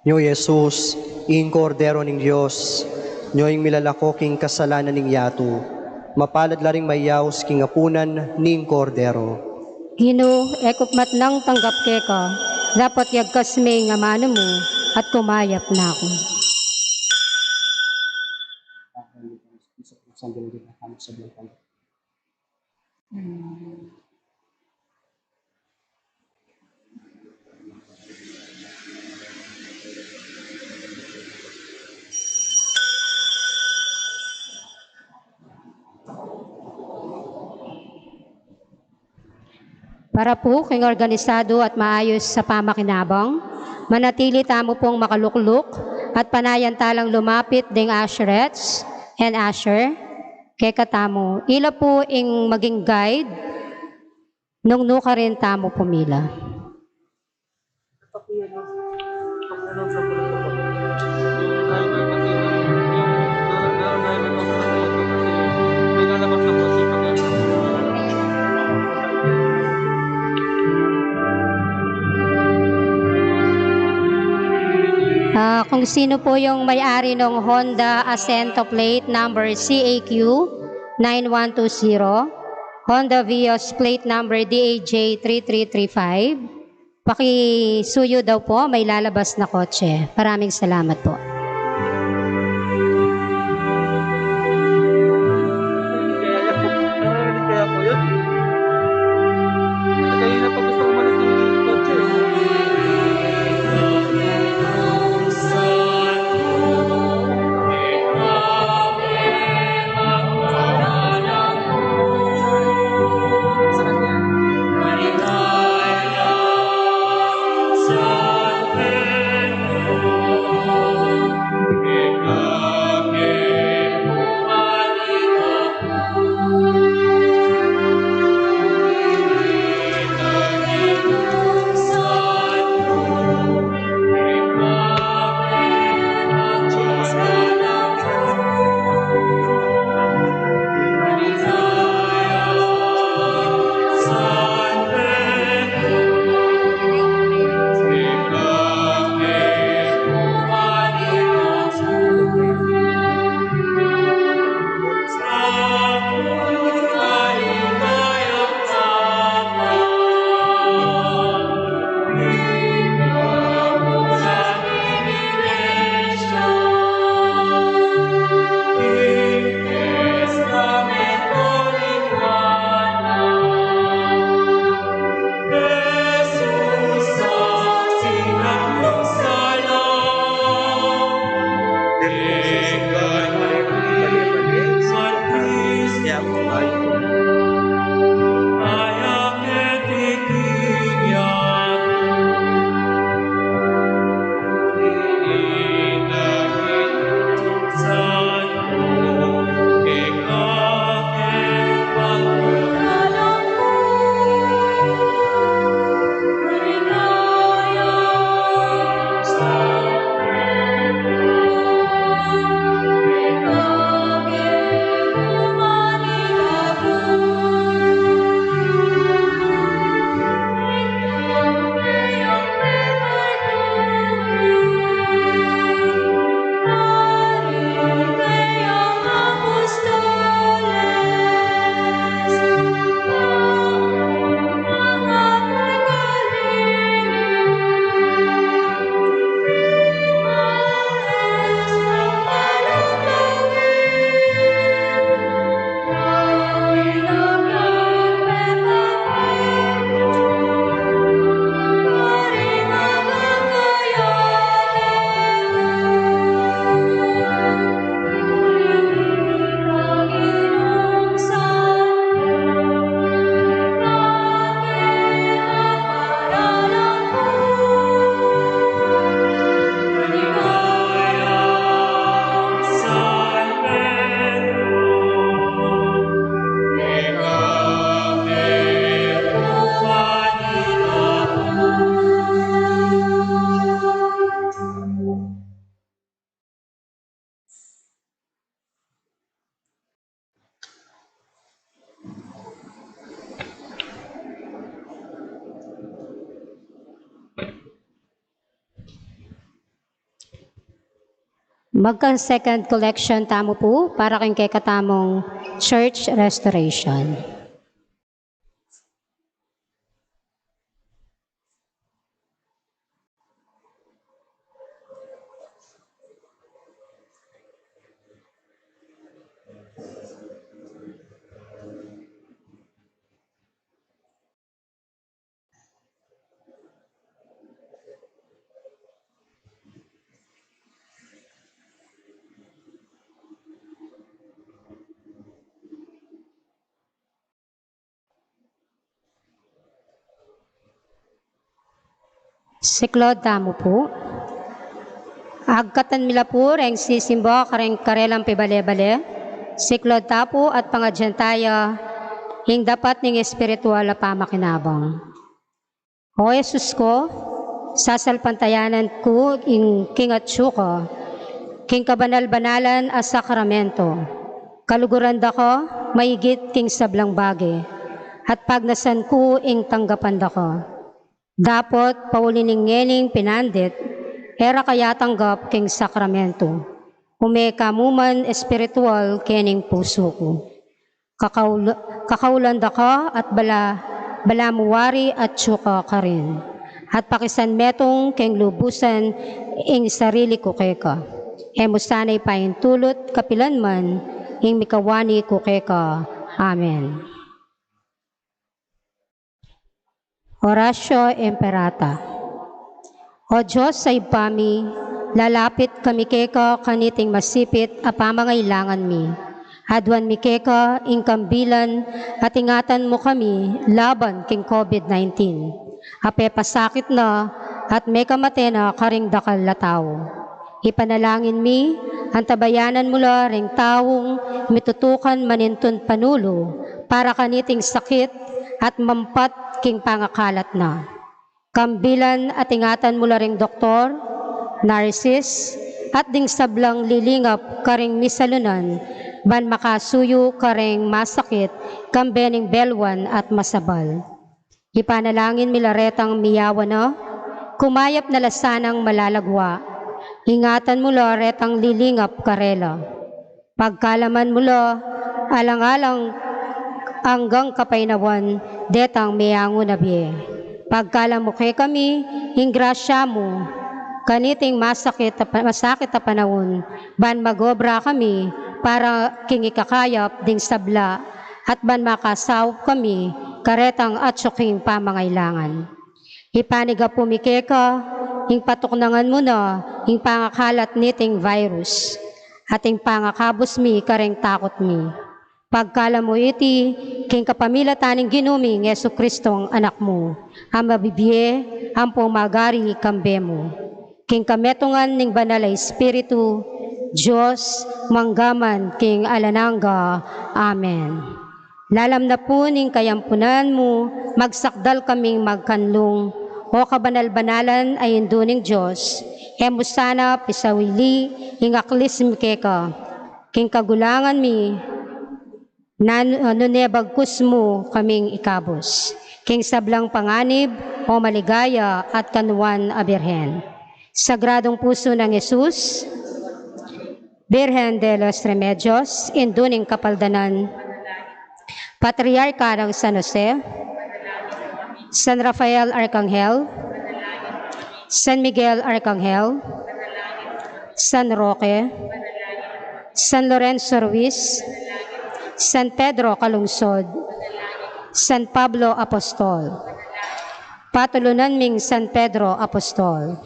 Nyo Jesus, ing kordero ning Diyos, nyo ing milalako king kasalanan ning yato, mapalad laring mayaws king apunan ning kordero. Gino, ekupmat nang tanggap keka, dapat yagkas may nga mano mo, at kumayap na ako. Para po king organisado at maayos sa pamakinabang, manatili tamo pong makalukluk at panayan talang lumapit ding asherets and asher, kay katamo, ila po ing maging guide, nung nuka rin tamo pumila. Kung sino po yung may-ari ng Honda Ascento plate number CAQ 9120, Honda Vios plate number DAJ 3335, pakisuyo daw po, may lalabas na kotse. Maraming salamat po. Kaya po yun. Kanina pa gusto umalis ng kotse. Magka-second collection tamo po para kay katamong church restoration. Siklod tamo po. Agkatan mila po reng sisimbo kareng karelang pibale-bale. Siklod tapo at pangadyan tayo hing dapat ning espiritual na pamakinabang. O Jesus ko, sasalpantayanan ko ing kingatsu ko, king kabanal-banalan a sakramento. Kaluguran da ko, maigit king sablang bagi, at pagnasan ko ing tanggapan da ko. Dapot paulining-ngening pinandit, era kaya tanggap king sakramento. Ume kamuman espiritual kening puso ko. Kakaulan da ka at balamuwari at tsuka ka rin. At pakisan metong keng lubusan ing sarili ko keka. Emustanay paintulot kapilan man ing mikawani ko keka. Amen. Oratio Imperata. O Diyos sa ipami, lalapit kami keka kaniting masipit a pamangailangan mi. Adwan mi keka ing kambilan at ingatan mo kami laban king COVID-19. Ape pasakit na at may kamate na karing dakal na tao. Ipanalangin mi, ang tabayanan mula ring taong mitutukan manintun panulo para kaniting sakit at mampat king pangakalat na. Kambilan at ingatan mula ring doktor, nurses, at ding sablang lilingap karing misalunan, ban makasuyo karing masakit, kambening belwan at masabal. Ipanalangin milaretang miyawa na, kumayap na lasanang malalagwa, ingatan mula retang lilingap karela. Pagkalaman mula, alang-alang hanggang kapainawan, detang miyango na biye. Pagkalamuke kami, ingrasya mo, kaniting masakit na panahon, ban magobra kami, para king ikakayap ding sabla, at ban makasaw kami, karetang at suking pamangailangan. Ipaniga pumikeka, ing patuknangan mo na, ing pangakalat niting virus, at ing pangakabos mi, kareng takot mi. Pagkala mo iti, king kapamilataning ginuming Yesu Kristong anak mo, ang mabibiye, ang pumagari kambe mo. King kametungan ning banal na Espiritu, Diyos, manggaman, king alananga. Amen. Lalam na po ning kayampunan mo, magsakdal kaming magkanlong, o kabanal-banalan ay induning Diyos, emusana pisawili, ingaklis mikeka, king kagulangan mi, nunebagkus mo kaming ikabos, king sablang panganib, o maligaya at kanuan a Birhen. Sagradong puso ng Jesus, Birhen de los Remedios, induning kapaldanan, Patriarka ng San Jose, San Rafael Arcangel, San Miguel Arcangel, San Roque, San Lorenzo Ruiz, San Pedro Calungsod, San Pablo Apostol, patulunan ming San Pedro Apostol.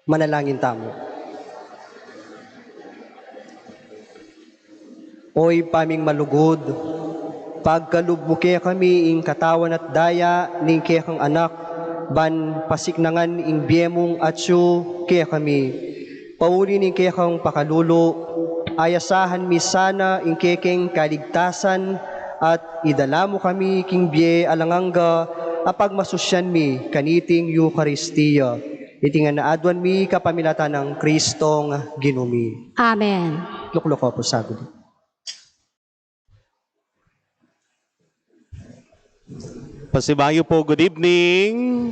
Manalangin tamo. Oy paming malugod, pagkalubbuke kami ing katawan at daya ning kekang anak, ban pasiknangan ing biyemong atsu kaya kami. Pauli ning kekang pakalulo, ayasahan mi sana ing kekeng kaligtasan at idala mo kami king biye alanganga apag masusyan mi kaniting Eucharistia. iti nga naadwan mi kapamilatan ng Kristong ginumi. Amen. Luklok ko po sagod. Pasibayo po, good evening.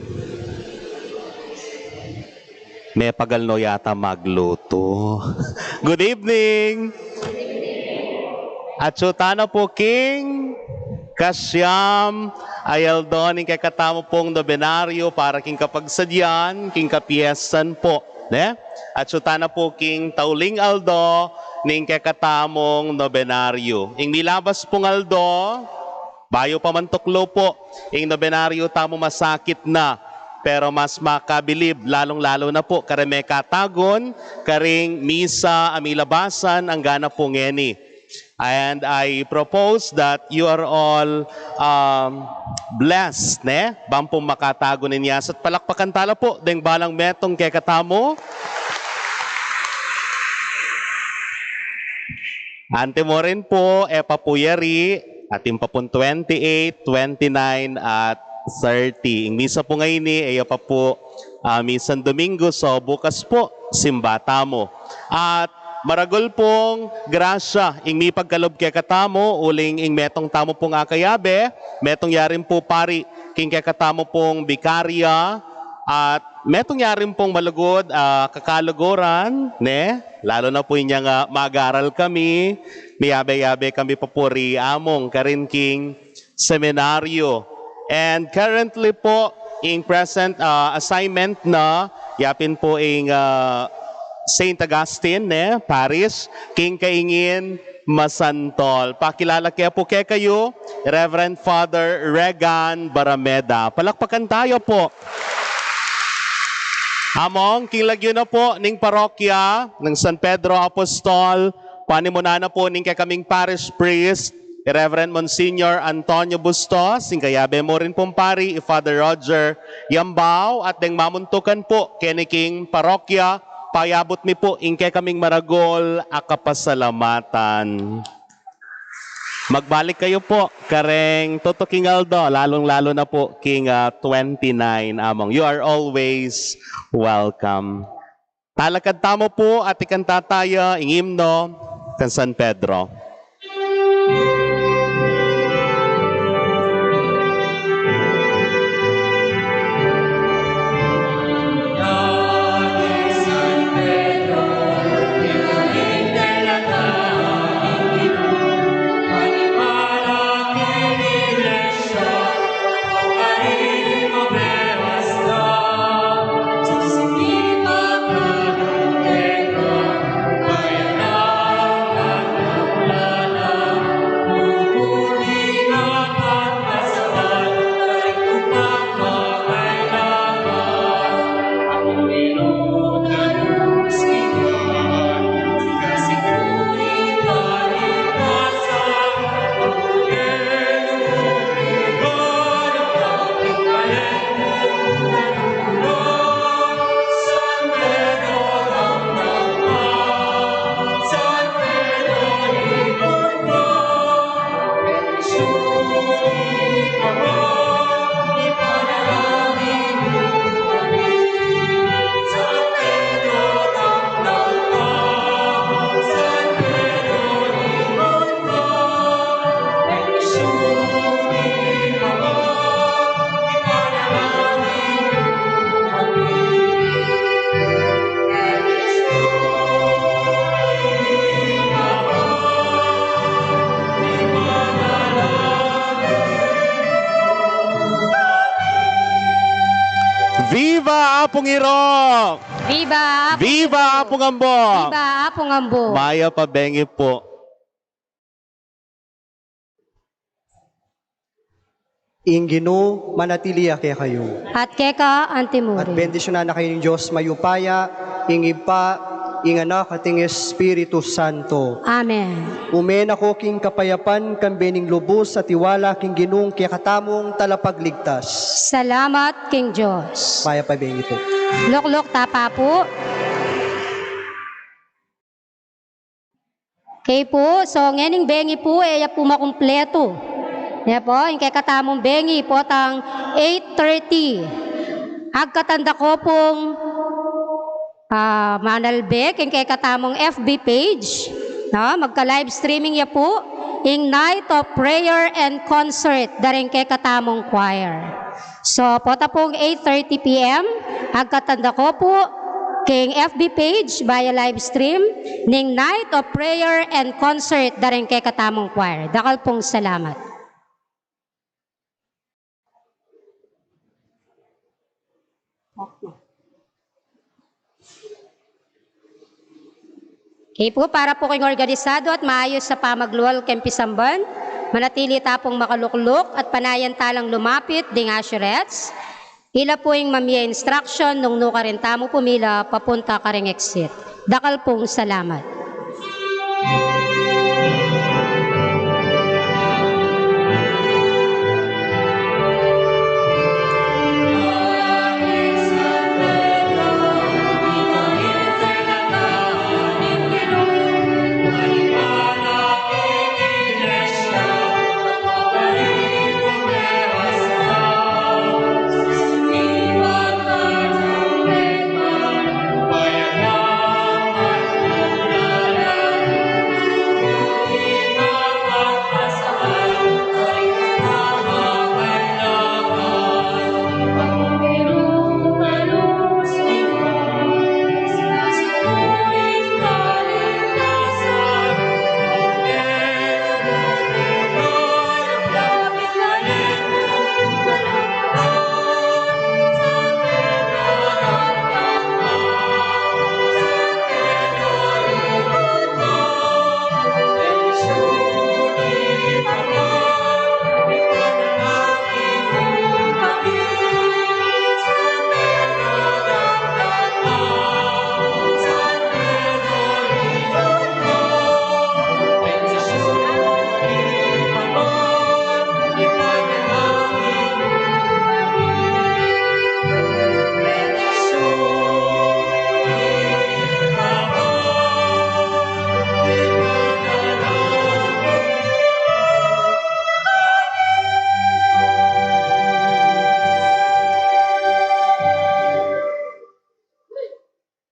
May pagalno yata magluto. Good evening. At sutana po, King Kasyam Ayaldon, kay katamo pong nobenaryo para king kapagsadyan, king kapiesan po. Ne? At sutana po, King Tauling Aldo, ning kay katamong nobenaryo. Ing milabas pong Aldo, bayo pamantuklo po, ing nobenaryo tamo masakit na, pero mas makabilib, lalong-lalo na po, kareme katagon, karing misa amilabasan, ang gana po ngeni. And I propose that you are all blessed, ne? Bampong makatago ninyas at palakpakan tala po, deng balang metong kay katamo. Ante mo rin po, papuyari, ating papun 28, 29, at 30. Ang misa po ngayon pa po misan Domingo, so bukas po, simbata mo. At maragol pong grasya, ing mi pagkalob kay katamo, uling ing metong tamo pong akayabe, metong yarin po pari, king kay katamo pong bikarya, at metong yarin pong malugod, kakaluguran, ne? Lalo na po inya nga mag-aral kami, miyabe-yabe kami papuri among karin king seminaryo. And currently po, ing present assignment na, yapin po ing St. Augustine, Paris, King Kaingin, Masantol. Pakilala kaya po kayo, Reverend Father Regan Barameda. Palakpakan tayo po. Among, King Lagyo na po, ning parokya ng San Pedro Apostol, panimuna na po ning kaming parish priest, Reverend Monsignor Antonio Bustos, singkayabe mo rin pong pari, Father Roger Yambao, at deng mamuntukan po, keniking parokya, payabot mi po, ingke kaming maragol, akapasalamatan. Magbalik kayo po, kareng Toto King Aldo, lalong-lalo na po, King 29 among. You are always welcome. Talakad tamo po, at ikantataya, ingimno, kan San Pedro. Viva Apong Irong! Viva Apo! Viva Apong Ambo! Viva Apong Ambo! Maya pabengi po. Ingino, manatiliya kaya kayo. At keka At antimuri. bendisyonan na kayo ng Diyos mayupaya, ingipa, inganak ating Espiritu Santo. Amen. Umen ako king kapayapan, kambening lubos at tiwala king ginung kaya katamong talapagligtas. Salamat, King Diyos. Maya pa bengi po. Luklok tapa po. Okay po, so ngening bengi po, ya po makumpleto. Yan po, yung kay katamong bengi po tang 8:30. Agkatanda ko pong Manalbek, yung kay katamong FB page, no? Magka-live streaming ya po, yung night of prayer and concert, daring kay katamong choir. So, pota pong 8:30 p.m., agkatanda ko po, king FB page via live stream, ning night of prayer and concert, daring kay katamong choir. Dakal pong salamat. Okay po, para po kayong organisado at maayos sa pamagluwal kempisamban, manatili tapong makalukluk at panayan talang lumapit ding assurets. Ila po yung mamiya instruction nung nuka rin tamo pumila papunta ka ring exit. Dakal pong salamat.